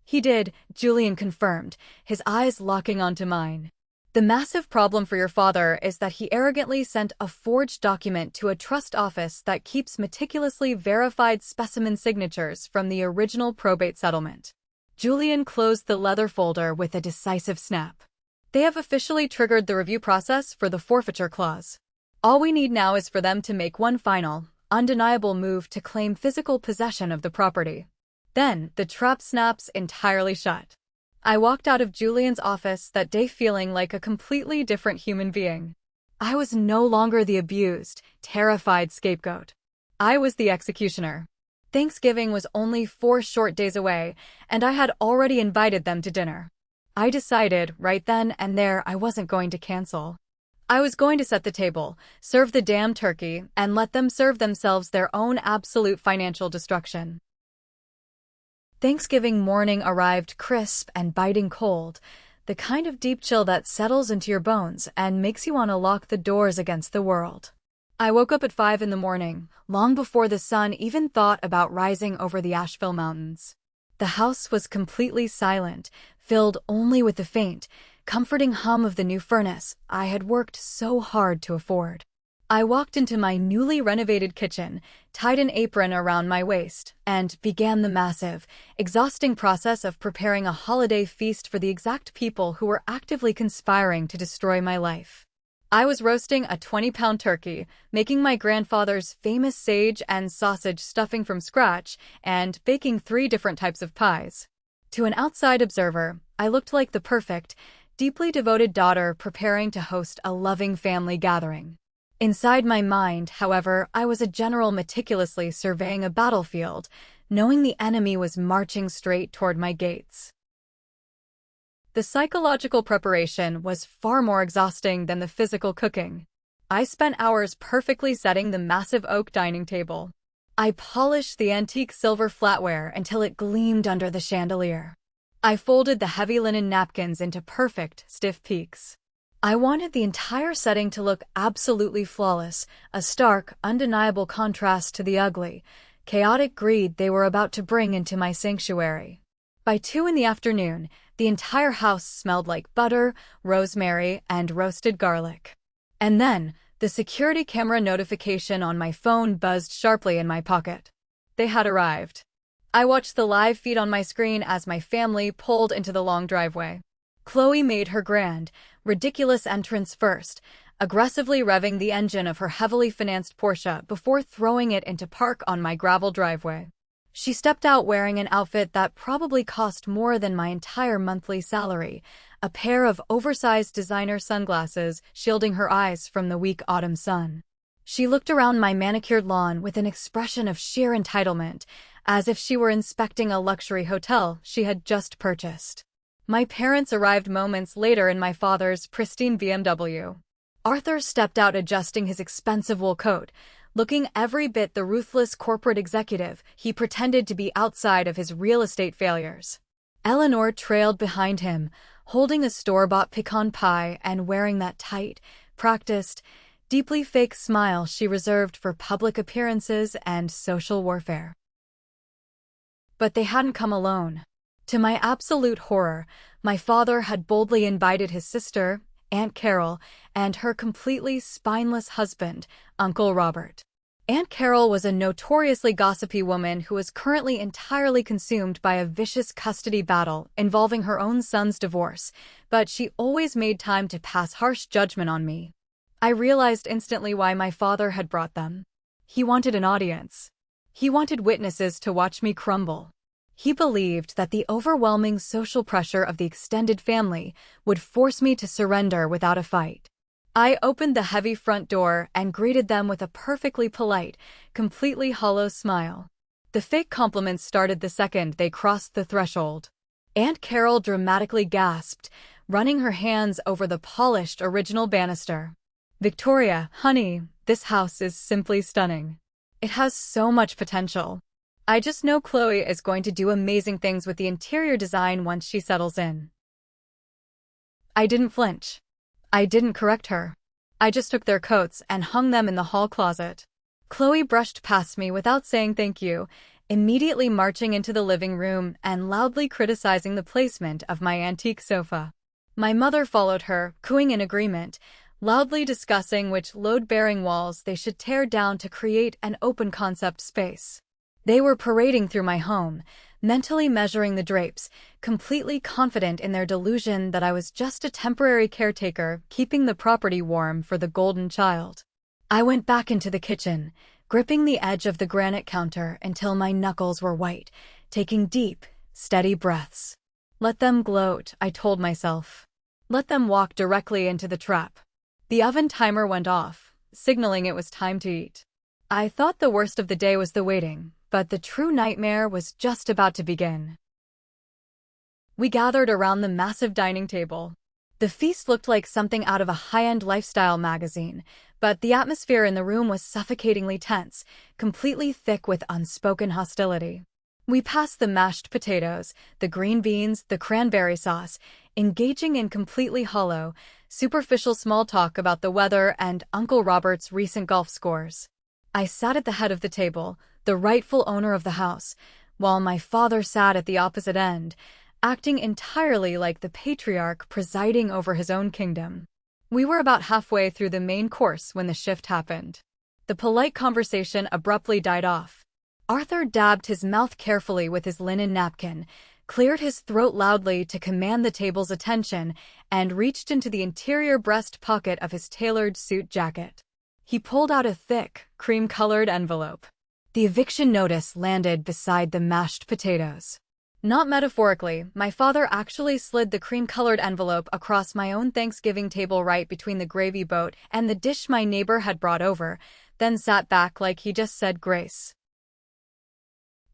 He did, Julian confirmed, his eyes locking onto mine. The massive problem for your father is that he arrogantly sent a forged document to a trust office that keeps meticulously verified specimen signatures from the original probate settlement. Julian closed the leather folder with a decisive snap. They have officially triggered the review process for the forfeiture clause. All we need now is for them to make one final, undeniable move to claim physical possession of the property. Then, the trap snaps entirely shut. I walked out of Julian's office that day feeling like a completely different human being. I was no longer the abused, terrified scapegoat. I was the executioner. Thanksgiving was only 4 short days away, and I had already invited them to dinner. I decided, right then and there, I wasn't going to cancel. I was going to set the table, serve the damn turkey, and let them serve themselves their own absolute financial destruction. Thanksgiving morning arrived crisp and biting cold, the kind of deep chill that settles into your bones and makes you want to lock the doors against the world. I woke up at 5 in the morning, long before the sun even thought about rising over the Asheville Mountains. The house was completely silent, filled only with the faint, comforting hum of the new furnace I had worked so hard to afford. I walked into my newly renovated kitchen, tied an apron around my waist, and began the massive, exhausting process of preparing a holiday feast for the exact people who were actively conspiring to destroy my life. I was roasting a 20-pound turkey, making my grandfather's famous sage and sausage stuffing from scratch, and baking 3 different types of pies. To an outside observer, I looked like the perfect, deeply devoted daughter preparing to host a loving family gathering. Inside my mind, however, I was a general meticulously surveying a battlefield, knowing the enemy was marching straight toward my gates. The psychological preparation was far more exhausting than the physical cooking. I spent hours perfectly setting the massive oak dining table. I polished the antique silver flatware until it gleamed under the chandelier. I folded the heavy linen napkins into perfect, stiff peaks. I wanted the entire setting to look absolutely flawless, a stark, undeniable contrast to the ugly, chaotic greed they were about to bring into my sanctuary. By 2 in the afternoon, the entire house smelled like butter, rosemary, and roasted garlic. And then, the security camera notification on my phone buzzed sharply in my pocket. They had arrived. I watched the live feed on my screen as my family pulled into the long driveway. Chloe made her grand, ridiculous entrance first, aggressively revving the engine of her heavily financed Porsche before throwing it into park on my gravel driveway. She stepped out wearing an outfit that probably cost more than my entire monthly salary, a pair of oversized designer sunglasses shielding her eyes from the weak autumn sun. She looked around my manicured lawn with an expression of sheer entitlement, as if she were inspecting a luxury hotel she had just purchased. My parents arrived moments later in my father's pristine BMW. Arthur stepped out adjusting his expensive wool coat, looking every bit the ruthless corporate executive he pretended to be outside of his real estate failures. Eleanor trailed behind him, holding a store-bought pecan pie and wearing that tight, practiced, deeply fake smile she reserved for public appearances and social warfare. But they hadn't come alone. To my absolute horror, my father had boldly invited his sister, Aunt Carol, and her completely spineless husband, Uncle Robert. Aunt Carol was a notoriously gossipy woman who was currently entirely consumed by a vicious custody battle involving her own son's divorce, but she always made time to pass harsh judgment on me. I realized instantly why my father had brought them. He wanted an audience. He wanted witnesses to watch me crumble. He believed that the overwhelming social pressure of the extended family would force me to surrender without a fight. I opened the heavy front door and greeted them with a perfectly polite, completely hollow smile. The fake compliments started the second they crossed the threshold. Aunt Carol dramatically gasped, running her hands over the polished original banister. "Victoria, honey, this house is simply stunning. It has so much potential. I just know Chloe is going to do amazing things with the interior design once she settles in." I didn't flinch. I didn't correct her. I just took their coats and hung them in the hall closet. Chloe brushed past me without saying thank you, immediately marching into the living room and loudly criticizing the placement of my antique sofa. My mother followed her, cooing in agreement, loudly discussing which load-bearing walls they should tear down to create an open-concept space. They were parading through my home, mentally measuring the drapes, completely confident in their delusion that I was just a temporary caretaker keeping the property warm for the golden child. I went back into the kitchen, gripping the edge of the granite counter until my knuckles were white, taking deep, steady breaths. Let them gloat, I told myself. Let them walk directly into the trap. The oven timer went off, signaling it was time to eat. I thought the worst of the day was the waiting, but the true nightmare was just about to begin. We gathered around the massive dining table. The feast looked like something out of a high-end lifestyle magazine, but the atmosphere in the room was suffocatingly tense, completely thick with unspoken hostility. We passed the mashed potatoes, the green beans, the cranberry sauce, engaging in completely hollow, superficial small talk about the weather and Uncle Robert's recent golf scores. I sat at the head of the table, the rightful owner of the house, while my father sat at the opposite end, acting entirely like the patriarch presiding over his own kingdom. We were about halfway through the main course when the shift happened. The polite conversation abruptly died off. Arthur dabbed his mouth carefully with his linen napkin, cleared his throat loudly to command the table's attention, and reached into the interior breast pocket of his tailored suit jacket. He pulled out a thick, cream-colored envelope. The eviction notice landed beside the mashed potatoes. Not metaphorically, my father actually slid the cream-colored envelope across my own Thanksgiving table right between the gravy boat and the dish my neighbor had brought over, then sat back like he just said grace.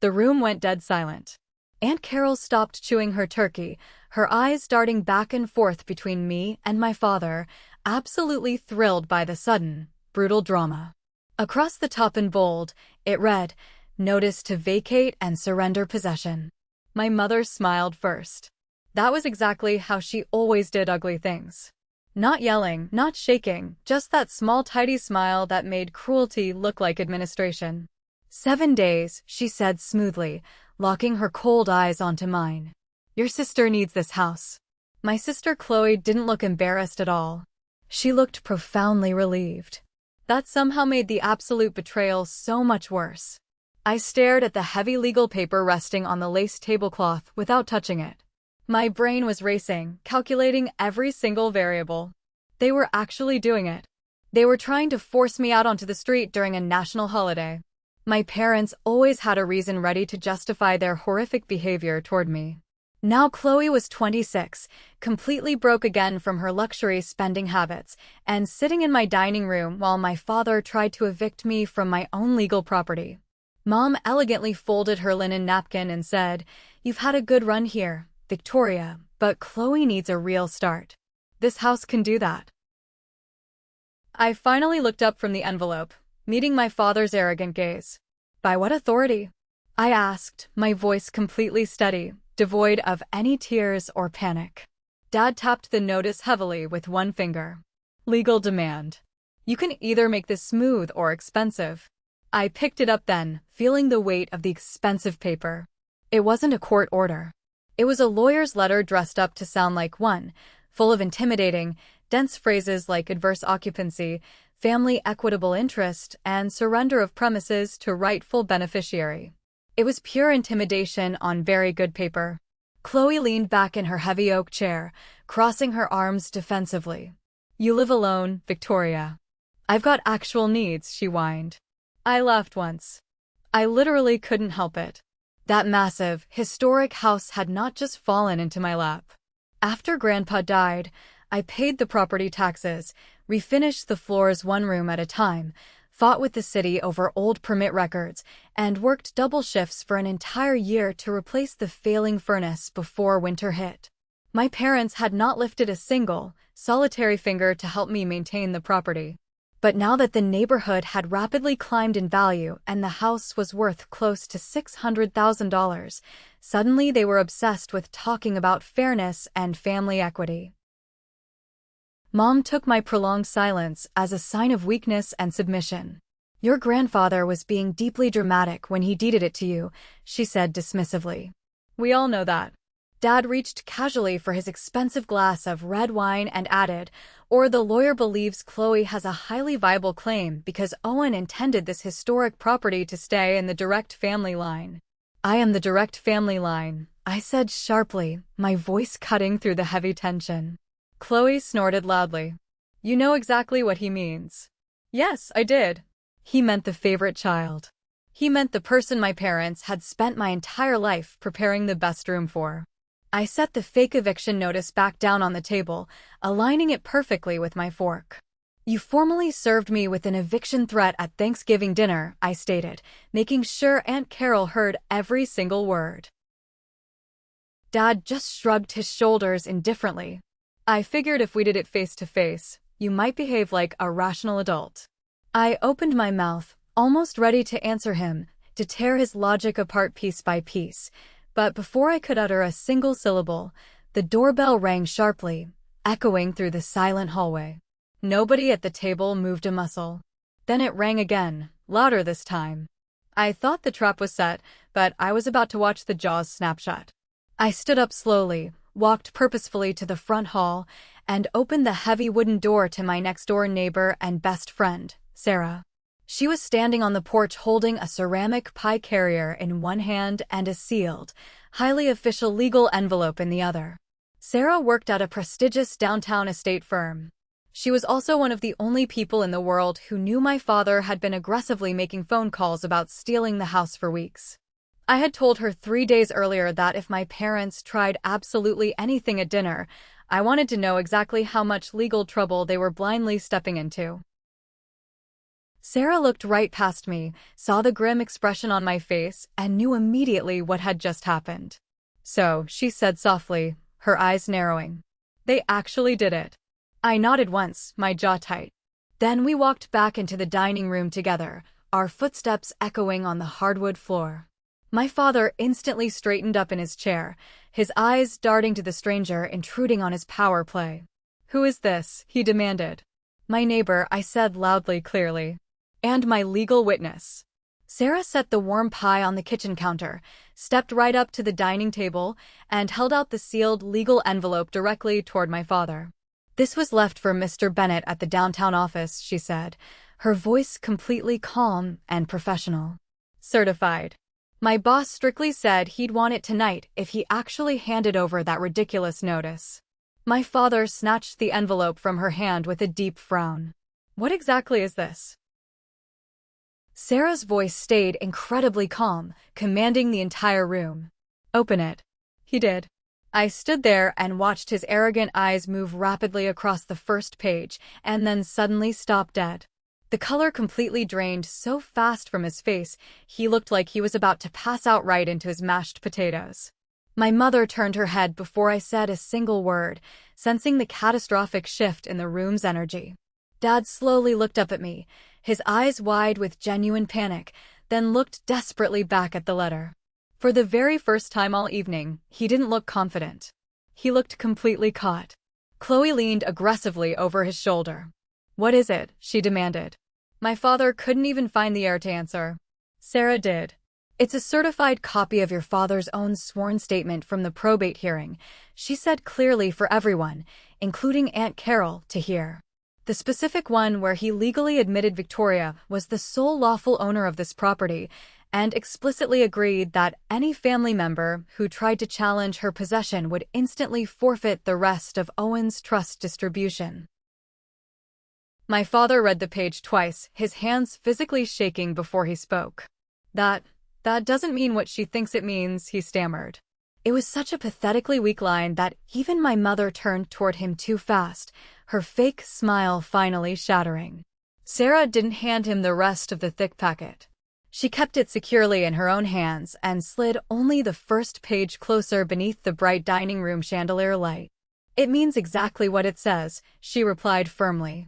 The room went dead silent. Aunt Carol stopped chewing her turkey, her eyes darting back and forth between me and my father, absolutely thrilled by the sudden, brutal drama. Across the top in bold, it read, "Notice to vacate and surrender possession." My mother smiled first. That was exactly how she always did ugly things. Not yelling, not shaking, just that small tidy smile that made cruelty look like administration. 7 days, she said smoothly, locking her cold eyes onto mine. Your sister needs this house. My sister Chloe didn't look embarrassed at all. She looked profoundly relieved. That somehow made the absolute betrayal so much worse. I stared at the heavy legal paper resting on the lace tablecloth without touching it. My brain was racing, calculating every single variable. They were actually doing it. They were trying to force me out onto the street during a national holiday. My parents always had a reason ready to justify their horrific behavior toward me. Now Chloe was 26, completely broke again from her luxury spending habits, and sitting in my dining room while my father tried to evict me from my own legal property. Mom elegantly folded her linen napkin and said, "You've had a good run here, Victoria, but Chloe needs a real start. This house can do that." I finally looked up from the envelope, meeting my father's arrogant gaze. "By what authority?" I asked, my voice completely steady, devoid of any tears or panic. Dad tapped the notice heavily with one finger. "Legal demand. You can either make this smooth or expensive." I picked it up then, feeling the weight of the expensive paper. It wasn't a court order. It was a lawyer's letter dressed up to sound like one, full of intimidating, dense phrases like adverse occupancy, family equitable interest, and surrender of premises to rightful beneficiary. It was pure intimidation on very good paper. Chloe leaned back in her heavy oak chair, crossing her arms defensively. "You live alone, Victoria." "I've got actual needs," she whined. I laughed once. I literally couldn't help it. That massive, historic house had not just fallen into my lap. After Grandpa died, I paid the property taxes, refinished the floors one room at a time, fought with the city over old permit records, and worked double shifts for an entire year to replace the failing furnace before winter hit. My parents had not lifted a single, solitary finger to help me maintain the property. But now that the neighborhood had rapidly climbed in value and the house was worth close to $600,000, suddenly they were obsessed with talking about fairness and family equity. Mom took my prolonged silence as a sign of weakness and submission. "Your grandfather was being deeply dramatic when he deeded it to you," she said dismissively. "We all know that." Dad reached casually for his expensive glass of red wine and added, "Or the lawyer believes Chloe has a highly viable claim because Owen intended this historic property to stay in the direct family line." "I am the direct family line," I said sharply, my voice cutting through the heavy tension. Chloe snorted loudly. "You know exactly what he means." "Yes, I did." He meant the favorite child. He meant the person my parents had spent my entire life preparing the best room for. I set the fake eviction notice back down on the table, aligning it perfectly with my fork. "You formally served me with an eviction threat at Thanksgiving dinner," I stated, making sure Aunt Carol heard every single word. Dad just shrugged his shoulders indifferently. "I figured if we did it face to face, you might behave like a rational adult." I opened my mouth, almost ready to answer him, to tear his logic apart piece by piece. But before I could utter a single syllable, the doorbell rang sharply, echoing through the silent hallway. Nobody at the table moved a muscle. Then it rang again, louder this time. I thought the trap was set, but I was about to watch the jaws snap shut. I stood up slowly, walked purposefully to the front hall, and opened the heavy wooden door to my next-door neighbor and best friend, Sarah. She was standing on the porch holding a ceramic pie carrier in one hand and a sealed, highly official legal envelope in the other. Sarah worked at a prestigious downtown estate firm. She was also one of the only people in the world who knew my father had been aggressively making phone calls about stealing the house for weeks. I had told her 3 days earlier that if my parents tried absolutely anything at dinner, I wanted to know exactly how much legal trouble they were blindly stepping into. Sarah looked right past me, saw the grim expression on my face, and knew immediately what had just happened. "So," she said softly, her eyes narrowing. "They actually did it." I nodded once, my jaw tight. Then we walked back into the dining room together, our footsteps echoing on the hardwood floor. My father instantly straightened up in his chair, his eyes darting to the stranger intruding on his power play. "Who is this?" he demanded. "My neighbor," I said loudly, clearly. "And my legal witness." Sarah set the warm pie on the kitchen counter, stepped right up to the dining table, and held out the sealed legal envelope directly toward my father. "This was left for Mr. Bennett at the downtown office," she said, her voice completely calm and professional. "Certified. My boss strictly said he'd want it tonight if he actually handed over that ridiculous notice." My father snatched the envelope from her hand with a deep frown. "What exactly is this?" Sarah's voice stayed incredibly calm, commanding the entire room. "Open it." He did. I stood there and watched his arrogant eyes move rapidly across the first page and then suddenly stop dead. The color completely drained so fast from his face, he looked like he was about to pass out right into his mashed potatoes. My mother turned her head before I said a single word, sensing the catastrophic shift in the room's energy. Dad slowly looked up at me, his eyes wide with genuine panic, then looked desperately back at the letter. For the very first time all evening, he didn't look confident. He looked completely caught. Chloe leaned aggressively over his shoulder. "What is it?" she demanded. My father couldn't even find the air to answer. Sarah did. "It's a certified copy of your father's own sworn statement from the probate hearing," she said clearly for everyone, including Aunt Carol, to hear. The specific one where he legally admitted Victoria was the sole lawful owner of this property, and explicitly agreed that any family member who tried to challenge her possession would instantly forfeit the rest of Owen's trust distribution. My father read the page twice, his hands physically shaking before he spoke. That doesn't mean what she thinks it means," he stammered. It was such a pathetically weak line that even my mother turned toward him too fast, her fake smile finally shattering. Sarah didn't hand him the rest of the thick packet. She kept it securely in her own hands and slid only the first page closer beneath the bright dining room chandelier light. "It means exactly what it says," she replied firmly.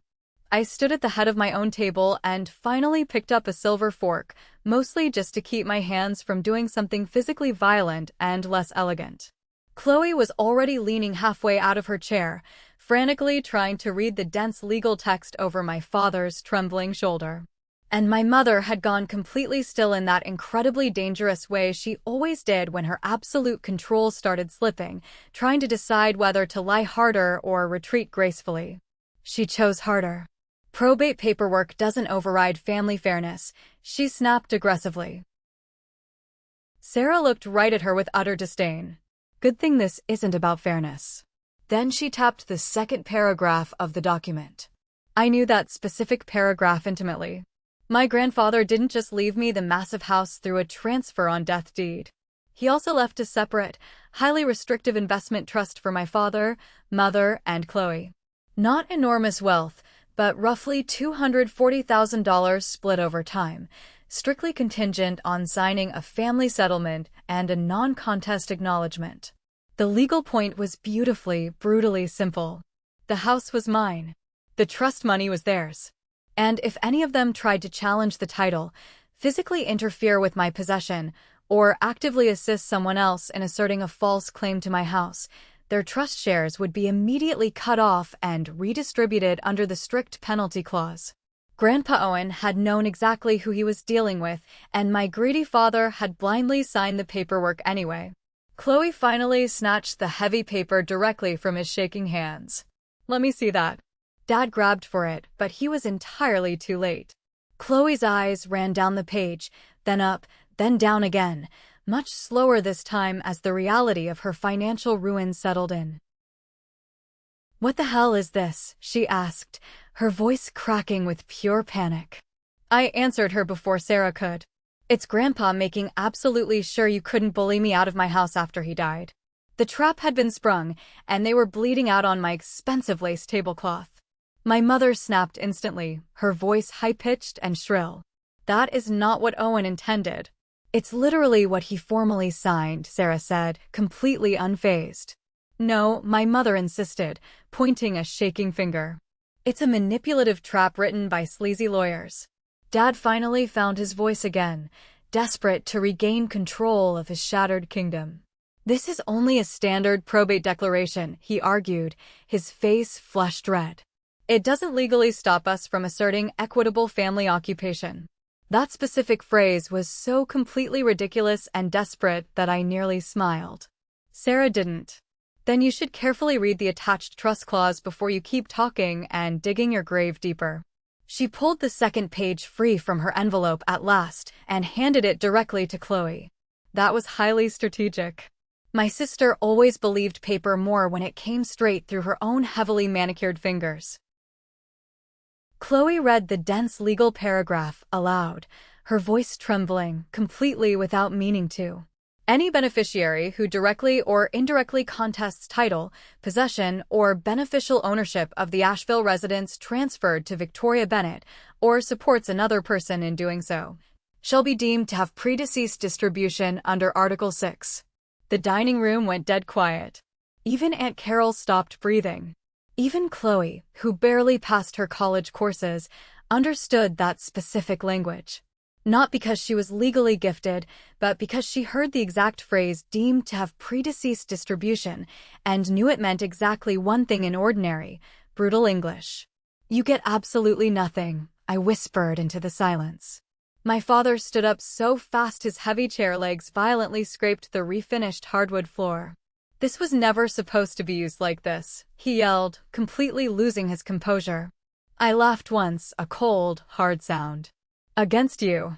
I stood at the head of my own table and finally picked up a silver fork, mostly just to keep my hands from doing something physically violent and less elegant. Chloe was already leaning halfway out of her chair, frantically trying to read the dense legal text over my father's trembling shoulder. And my mother had gone completely still in that incredibly dangerous way she always did when her absolute control started slipping, trying to decide whether to lie harder or retreat gracefully. She chose harder. "Probate paperwork doesn't override family fairness," she snapped aggressively. Sarah looked right at her with utter disdain. "Good thing this isn't about fairness." Then she tapped the second paragraph of the document. I knew that specific paragraph intimately. My grandfather didn't just leave me the massive house through a transfer on death deed. He also left a separate, highly restrictive investment trust for my father, mother, and Chloe. Not enormous wealth, but roughly $240,000 split over time, strictly contingent on signing a family settlement and a non-contest acknowledgement. The legal point was beautifully, brutally simple. The house was mine. The trust money was theirs. And if any of them tried to challenge the title, physically interfere with my possession, or actively assist someone else in asserting a false claim to my house, their trust shares would be immediately cut off and redistributed under the strict penalty clause. Grandpa Owen had known exactly who he was dealing with, and my greedy father had blindly signed the paperwork anyway. Chloe finally snatched the heavy paper directly from his shaking hands. "Let me see that." Dad grabbed for it, but he was entirely too late. Chloe's eyes ran down the page, then up, then down again, much slower this time as the reality of her financial ruin settled in. "What the hell is this?" she asked, her voice cracking with pure panic. I answered her before Sarah could. "It's Grandpa making absolutely sure you couldn't bully me out of my house after he died." The trap had been sprung, and they were bleeding out on my expensive lace tablecloth. My mother snapped instantly, her voice high-pitched and shrill. "That is not what Owen intended." "It's literally what he formally signed," Sarah said, completely unfazed. "No," my mother insisted, pointing a shaking finger. "It's a manipulative trap written by sleazy lawyers." Dad finally found his voice again, desperate to regain control of his shattered kingdom. "This is only a standard probate declaration," he argued, his face flushed red. "It doesn't legally stop us from asserting equitable family occupation." That specific phrase was so completely ridiculous and desperate that I nearly smiled. Sarah didn't. "Then you should carefully read the attached trust clause before you keep talking and digging your grave deeper." She pulled the second page free from her envelope at last and handed it directly to Chloe. That was highly strategic. My sister always believed paper more when it came straight through her own heavily manicured fingers. Chloe read the dense legal paragraph aloud, her voice trembling, completely without meaning to. "Any beneficiary who directly or indirectly contests title, possession, or beneficial ownership of the Asheville residence transferred to Victoria Bennett, or supports another person in doing so, shall be deemed to have predeceased distribution under Article 6. The dining room went dead quiet. Even Aunt Carol stopped breathing. Even Chloe, who barely passed her college courses, understood that specific language. Not because she was legally gifted, but because she heard the exact phrase "deemed to have predeceased distribution" and knew it meant exactly one thing in ordinary, brutal English. "You get absolutely nothing," I whispered into the silence. My father stood up so fast his heavy chair legs violently scraped the refinished hardwood floor. "This was never supposed to be used like this," he yelled, completely losing his composure. I laughed once, a cold, hard sound. "Against you."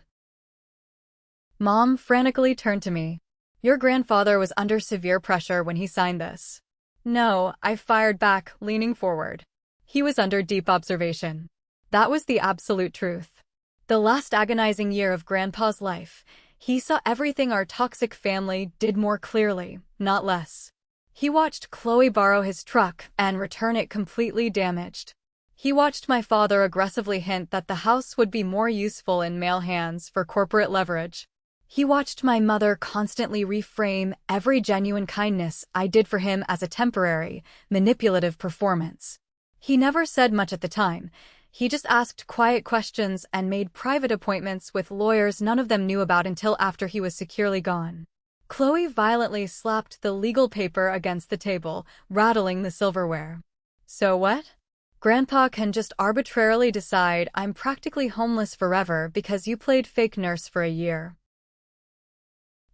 Mom frantically turned to me. "Your grandfather was under severe pressure when he signed this." "No," I fired back, leaning forward. "He was under deep observation." That was the absolute truth. The last agonizing year of Grandpa's life, he saw everything our toxic family did more clearly, not less. He watched Chloe borrow his truck and return it completely damaged. He watched my father aggressively hint that the house would be more useful in male hands for corporate leverage. He watched my mother constantly reframe every genuine kindness I did for him as a temporary, manipulative performance. He never said much at the time. He just asked quiet questions and made private appointments with lawyers none of them knew about until after he was securely gone. Chloe violently slapped the legal paper against the table, rattling the silverware. "So what? Grandpa can just arbitrarily decide I'm practically homeless forever because you played fake nurse for a year."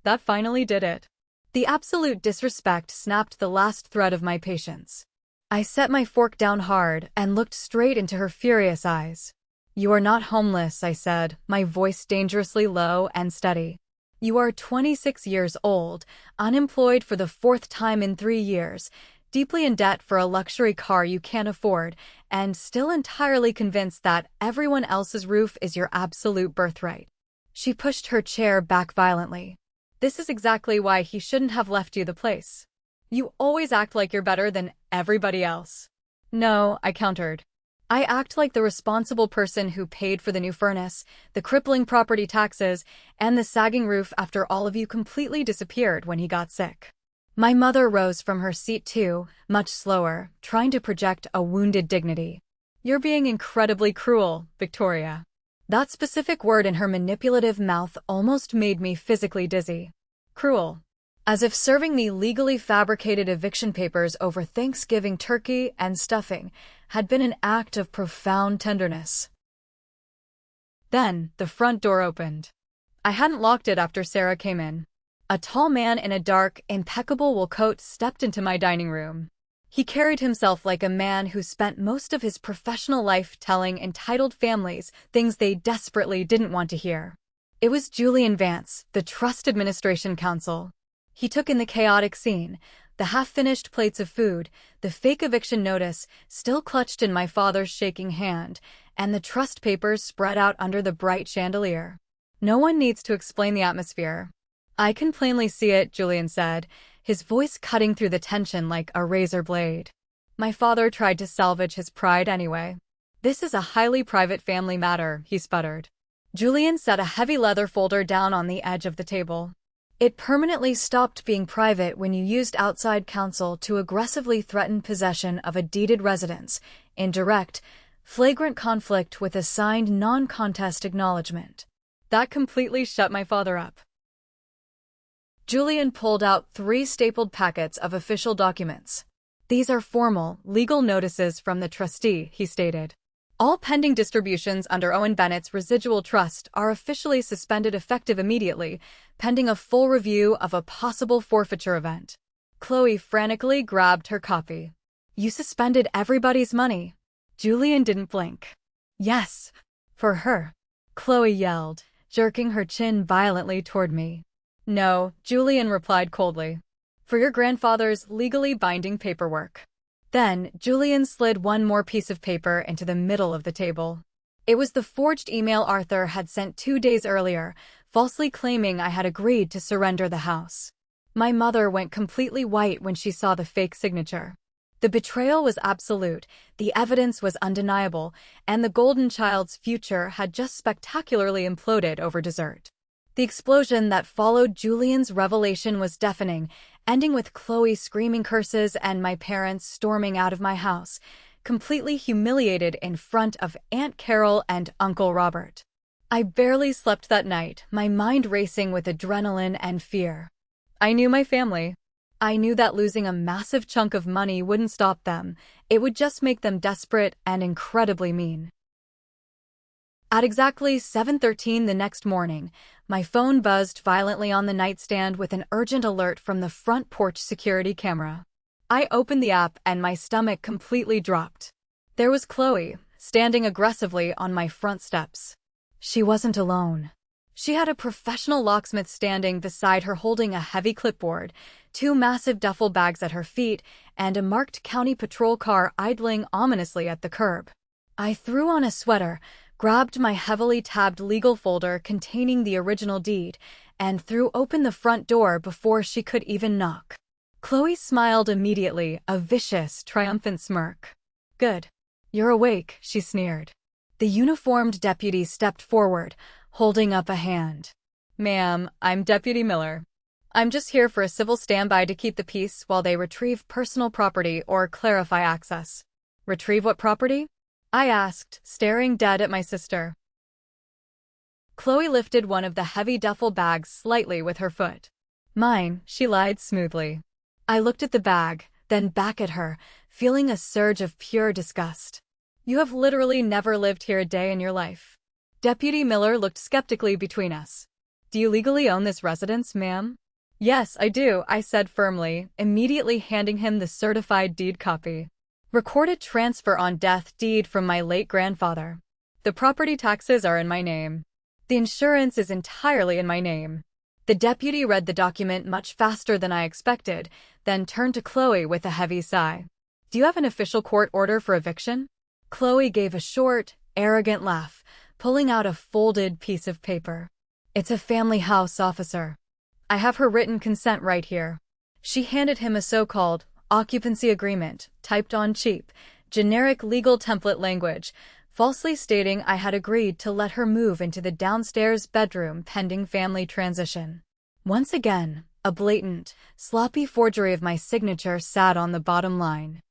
That finally did it. The absolute disrespect snapped the last thread of my patience. I set my fork down hard and looked straight into her furious eyes. "You are not homeless," I said, my voice dangerously low and steady. "You are 26 years old, unemployed for the 4th time in 3 years, deeply in debt for a luxury car you can't afford, and still entirely convinced that everyone else's roof is your absolute birthright." She pushed her chair back violently. "This is exactly why he shouldn't have left you the place. You always act like you're better than everybody else." "No," I countered. "I act like the responsible person who paid for the new furnace, the crippling property taxes, and the sagging roof after all of you completely disappeared when he got sick." My mother rose from her seat too, much slower, trying to project a wounded dignity. "You're being incredibly cruel, Victoria." That specific word in her manipulative mouth almost made me physically dizzy. Cruel. As if serving me legally fabricated eviction papers over Thanksgiving turkey and stuffing had been an act of profound tenderness. Then, the front door opened. I hadn't locked it after Sarah came in. A tall man in a dark, impeccable wool coat stepped into my dining room. He carried himself like a man who spent most of his professional life telling entitled families things they desperately didn't want to hear. It was Julian Vance, the Trust Administration Counsel. He took in the chaotic scene, the half-finished plates of food, the fake eviction notice still clutched in my father's shaking hand, and the trust papers spread out under the bright chandelier. No one needs to explain the atmosphere. I can plainly see it, Julian said, his voice cutting through the tension like a razor blade. My father tried to salvage his pride anyway. This is a highly private family matter, he sputtered. Julian set a heavy leather folder down on the edge of the table. It permanently stopped being private when you used outside counsel to aggressively threaten possession of a deeded residence, in direct, flagrant conflict with a signed non-contest acknowledgement. That completely shut my father up. Julian pulled out 3 stapled packets of official documents. These are formal, legal notices from the trustee, he stated. All pending distributions under Owen Bennett's residual trust are officially suspended effective immediately, pending a full review of a possible forfeiture event. Chloe frantically grabbed her copy. You suspended everybody's money. Julian didn't blink. Yes, for her, Chloe yelled, jerking her chin violently toward me. No, Julian replied coldly. For your grandfather's legally binding paperwork. Then, Julian slid one more piece of paper into the middle of the table. It was the forged email Arthur had sent 2 days earlier, falsely claiming I had agreed to surrender the house. My mother went completely white when she saw the fake signature. The betrayal was absolute, the evidence was undeniable, and the golden child's future had just spectacularly imploded over dessert. The explosion that followed Julian's revelation was deafening, ending with Chloe screaming curses and my parents storming out of my house, completely humiliated in front of Aunt Carol and Uncle Robert. I barely slept that night, my mind racing with adrenaline and fear. I knew my family. I knew that losing a massive chunk of money wouldn't stop them, it would just make them desperate and incredibly mean. At exactly 7:13 the next morning, my phone buzzed violently on the nightstand with an urgent alert from the front porch security camera. I opened the app and my stomach completely dropped. There was Chloe, standing aggressively on my front steps. She wasn't alone. She had a professional locksmith standing beside her holding a heavy clipboard, 2 massive duffel bags at her feet, and a marked county patrol car idling ominously at the curb. I threw on a sweater, grabbed my heavily tabbed legal folder containing the original deed, and threw open the front door before she could even knock. Chloe smiled immediately, a vicious, triumphant smirk. Good. You're awake, she sneered. The uniformed deputy stepped forward, holding up a hand. Ma'am, I'm Deputy Miller. I'm just here for a civil standby to keep the peace while they retrieve personal property or clarify access. Retrieve what property? I asked, staring dead at my sister. Chloe lifted one of the heavy duffel bags slightly with her foot. Mine, she lied smoothly. I looked at the bag, then back at her, feeling a surge of pure disgust. You have literally never lived here a day in your life. Deputy Miller looked skeptically between us. Do you legally own this residence, ma'am? Yes, I do, I said firmly, immediately handing him the certified deed copy. Recorded transfer on death deed from my late grandfather. The property taxes are in my name. The insurance is entirely in my name. The deputy read the document much faster than I expected, then turned to Chloe with a heavy sigh. Do you have an official court order for eviction? Chloe gave a short, arrogant laugh, pulling out a folded piece of paper. It's a family house, officer. I have her written consent right here. She handed him a so-called occupancy agreement, typed on cheap, generic legal template language, falsely stating I had agreed to let her move into the downstairs bedroom pending family transition. Once again, a blatant, sloppy forgery of my signature sat on the bottom line.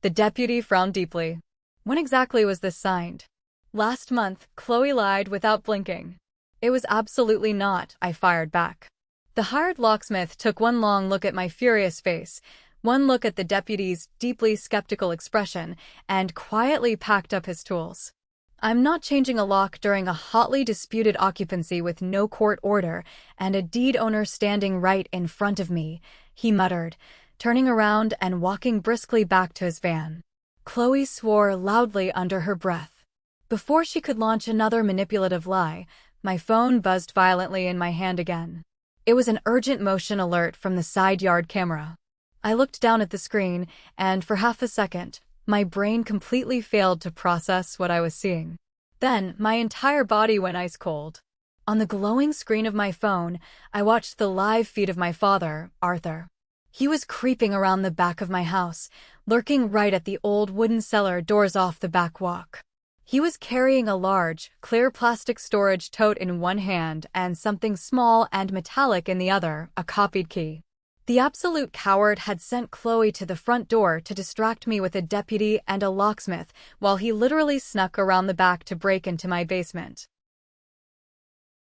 The deputy frowned deeply. When exactly was this signed? Last month, Chloe lied without blinking. It was absolutely not, I fired back. The hired locksmith took one long look at my furious face, one look at the deputy's deeply skeptical expression, and quietly packed up his tools. I'm not changing a lock during a hotly disputed occupancy with no court order and a deed owner standing right in front of me, he muttered, turning around and walking briskly back to his van. Chloe swore loudly under her breath. Before she could launch another manipulative lie, my phone buzzed violently in my hand again. It was an urgent motion alert from the side yard camera. I looked down at the screen, and for half a second, my brain completely failed to process what I was seeing. Then, my entire body went ice cold. On the glowing screen of my phone, I watched the live feed of my father, Arthur. He was creeping around the back of my house, lurking right at the old wooden cellar doors off the back walk. He was carrying a large, clear plastic storage tote in one hand and something small and metallic in the other, a copied key. The absolute coward had sent Chloe to the front door to distract me with a deputy and a locksmith, while he literally snuck around the back to break into my basement.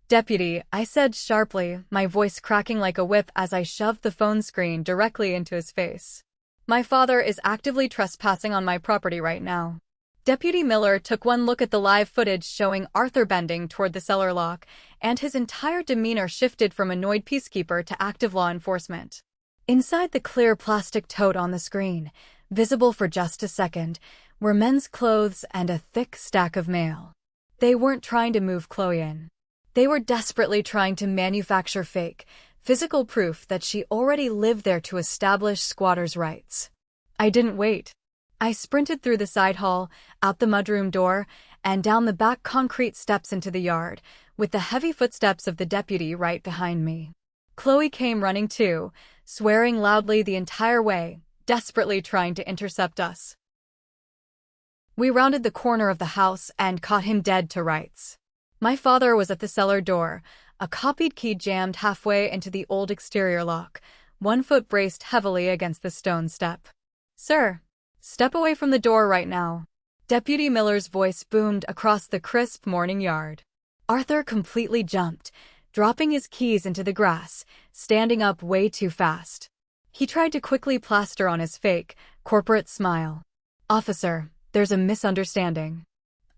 "Deputy," I said sharply, my voice cracking like a whip as I shoved the phone screen directly into his face. "My father is actively trespassing on my property right now." Deputy Miller took one look at the live footage showing Arthur bending toward the cellar lock, and his entire demeanor shifted from annoyed peacekeeper to active law enforcement. Inside the clear plastic tote on the screen, visible for just a second, were men's clothes and a thick stack of mail. They weren't trying to move Chloe in. They were desperately trying to manufacture fake, physical proof that she already lived there to establish squatters' rights. I didn't wait. I sprinted through the side hall, out the mudroom door, and down the back concrete steps into the yard, with the heavy footsteps of the deputy right behind me. Chloe came running too, swearing loudly the entire way, desperately trying to intercept us. We rounded the corner of the house and caught him dead to rights. My father was at the cellar door, a copied key jammed halfway into the old exterior lock, one foot braced heavily against the stone step. "Sir, step away from the door right now." Deputy Miller's voice boomed across the crisp morning yard. Arthur completely jumped, dropping his keys into the grass, standing up way too fast. He tried to quickly plaster on his fake, corporate smile. "Officer, there's a misunderstanding.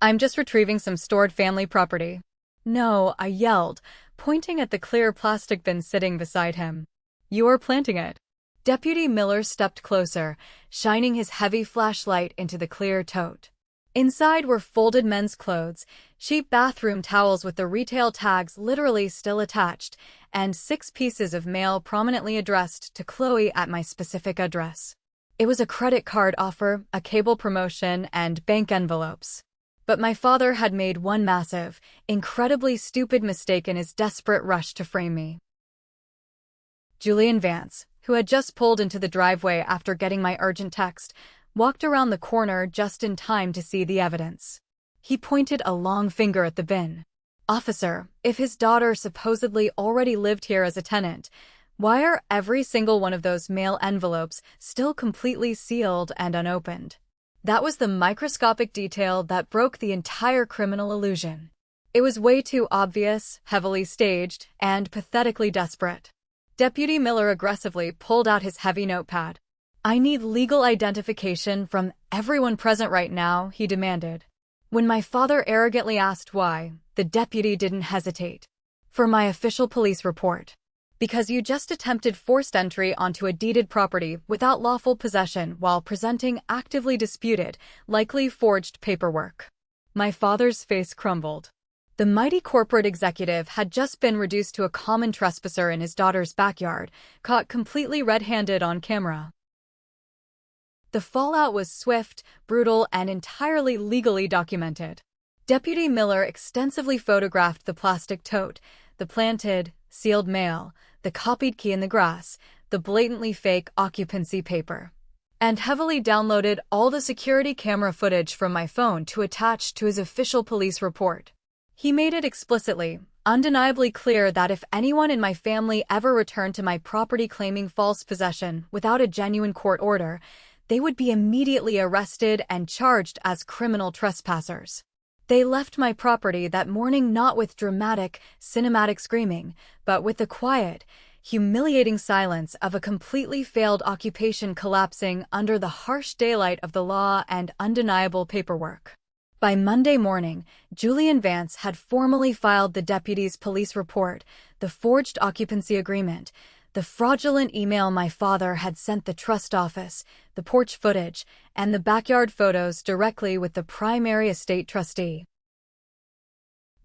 I'm just retrieving some stored family property." "No," I yelled, pointing at the clear plastic bin sitting beside him. "You're planting it." Deputy Miller stepped closer, shining his heavy flashlight into the clear tote. Inside were folded men's clothes, cheap bathroom towels with the retail tags literally still attached, and 6 pieces of mail prominently addressed to Chloe at my specific address. It was a credit card offer, a cable promotion, and bank envelopes. But my father had made one massive, incredibly stupid mistake in his desperate rush to frame me. Julian Vance, who had just pulled into the driveway after getting my urgent text, walked around the corner just in time to see the evidence. He pointed a long finger at the bin. "Officer, if his daughter supposedly already lived here as a tenant, why are every single one of those mail envelopes still completely sealed and unopened?" That was the microscopic detail that broke the entire criminal illusion. It was way too obvious, heavily staged, and pathetically desperate. Deputy Miller aggressively pulled out his heavy notepad. "I need legal identification from everyone present right now," he demanded. When my father arrogantly asked why, the deputy didn't hesitate. "For my official police report. Because you just attempted forced entry onto a deeded property without lawful possession while presenting actively disputed, likely forged paperwork." My father's face crumbled. The mighty corporate executive had just been reduced to a common trespasser in his daughter's backyard, caught completely red-handed on camera. The fallout was swift, brutal, and entirely legally documented. Deputy Miller extensively photographed the plastic tote, the planted, sealed mail, the copied key in the grass, the blatantly fake occupancy paper, and heavily downloaded all the security camera footage from my phone to attach to his official police report. He made it explicitly, undeniably clear that if anyone in my family ever returned to my property claiming false possession without a genuine court order, they would be immediately arrested and charged as criminal trespassers. They left my property that morning not with dramatic, cinematic screaming, but with the quiet, humiliating silence of a completely failed occupation collapsing under the harsh daylight of the law and undeniable paperwork. By Monday morning, Julian Vance had formally filed the deputy's police report, the forged occupancy agreement, The fraudulent email my father had sent the trust office, the porch footage, and the backyard photos directly with the primary estate trustee.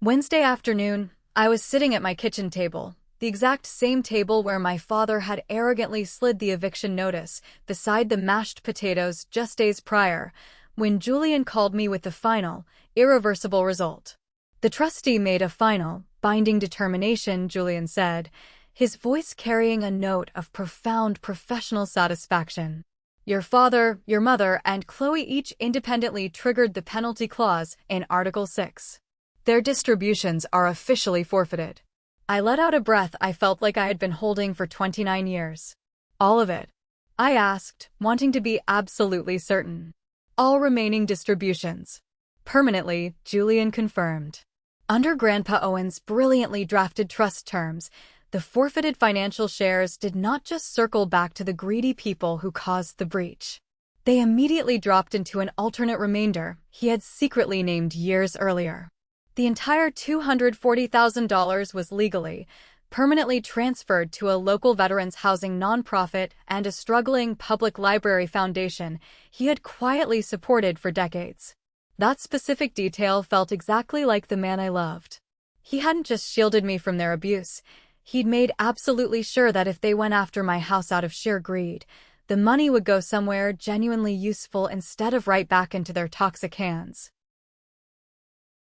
Wednesday afternoon, I was sitting at my kitchen table, the exact same table where my father had arrogantly slid the eviction notice beside the mashed potatoes just days prior, when Julian called me with the final, irreversible result. The trustee made a final, binding determination, Julian said, his voice carrying a note of profound professional satisfaction. Your father, your mother, and Chloe each independently triggered the penalty clause in Article 6. Their distributions are officially forfeited. I let out a breath I felt like I had been holding for 29 years. All of it? I asked, wanting to be absolutely certain. All remaining distributions. Permanently, Julian confirmed. Under Grandpa Owen's brilliantly drafted trust terms, the forfeited financial shares did not just circle back to the greedy people who caused the breach. They immediately dropped into an alternate remainder he had secretly named years earlier. The entire $240,000 was legally, permanently transferred to a local veterans housing nonprofit and a struggling public library foundation he had quietly supported for decades. That specific detail felt exactly like the man I loved. He hadn't just shielded me from their abuse. He'd made absolutely sure that if they went after my house out of sheer greed, the money would go somewhere genuinely useful instead of right back into their toxic hands.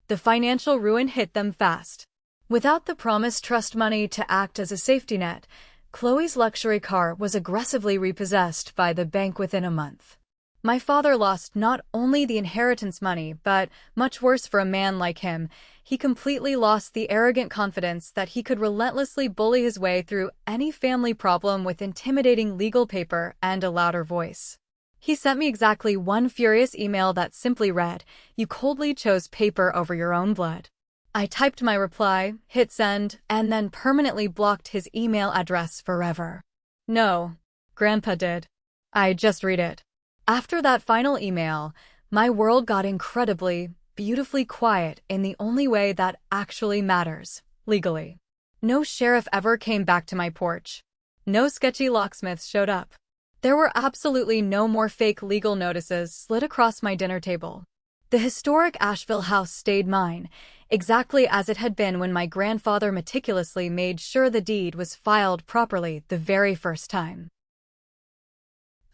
The financial ruin hit them fast. Without the promised trust money to act as a safety net, Chloe's luxury car was aggressively repossessed by the bank within a month. My father lost not only the inheritance money, but, much worse for a man like him, he completely lost the arrogant confidence that he could relentlessly bully his way through any family problem with intimidating legal paper and a louder voice. He sent me exactly one furious email that simply read, "You coldly chose paper over your own blood." I typed my reply, hit send, and then permanently blocked his email address forever. No, Grandpa did. I just read it. After that final email, my world got incredibly, beautifully quiet in the only way that actually matters, legally. No sheriff ever came back to my porch. No sketchy locksmiths showed up. There were absolutely no more fake legal notices slid across my dinner table. The historic Asheville house stayed mine, exactly as it had been when my grandfather meticulously made sure the deed was filed properly the very first time.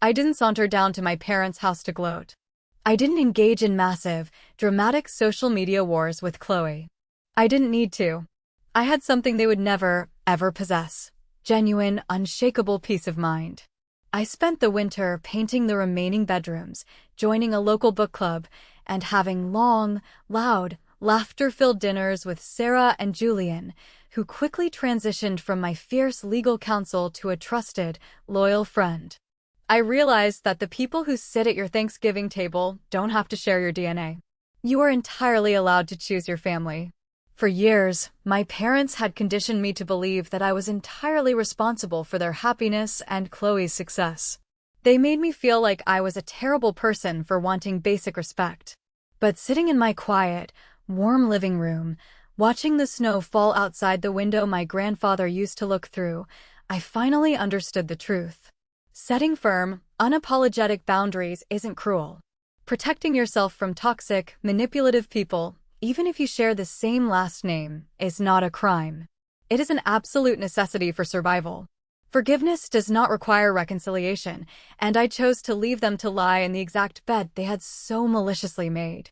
I didn't saunter down to my parents' house to gloat. I didn't engage in massive, dramatic social media wars with Chloe. I didn't need to. I had something they would never, ever possess. Genuine, unshakable peace of mind. I spent the winter painting the remaining bedrooms, joining a local book club, and having long, loud, laughter-filled dinners with Sarah and Julian, who quickly transitioned from my fierce legal counsel to a trusted, loyal friend. I realized that the people who sit at your Thanksgiving table don't have to share your DNA. You are entirely allowed to choose your family. For years, my parents had conditioned me to believe that I was entirely responsible for their happiness and Chloe's success. They made me feel like I was a terrible person for wanting basic respect. But sitting in my quiet, warm living room, watching the snow fall outside the window my grandfather used to look through, I finally understood the truth. Setting firm, unapologetic boundaries isn't cruel. Protecting yourself from toxic, manipulative people, even if you share the same last name, is not a crime. It is an absolute necessity for survival. Forgiveness does not require reconciliation, and I chose to leave them to lie in the exact bed they had so maliciously made.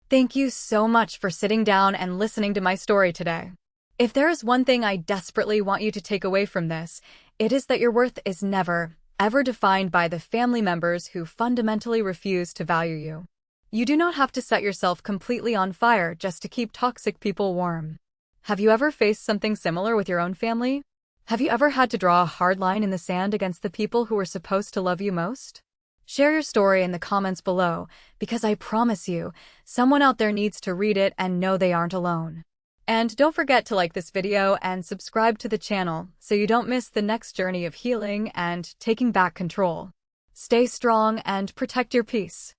Thank you so much for sitting down and listening to my story today. If there is one thing I desperately want you to take away from this, it is that your worth is never, ever defined by the family members who fundamentally refuse to value you. You do not have to set yourself completely on fire just to keep toxic people warm. Have you ever faced something similar with your own family? Have you ever had to draw a hard line in the sand against the people who were supposed to love you most? Share your story in the comments below, because I promise you, someone out there needs to read it and know they aren't alone. And don't forget to like this video and subscribe to the channel so you don't miss the next journey of healing and taking back control. Stay strong and protect your peace.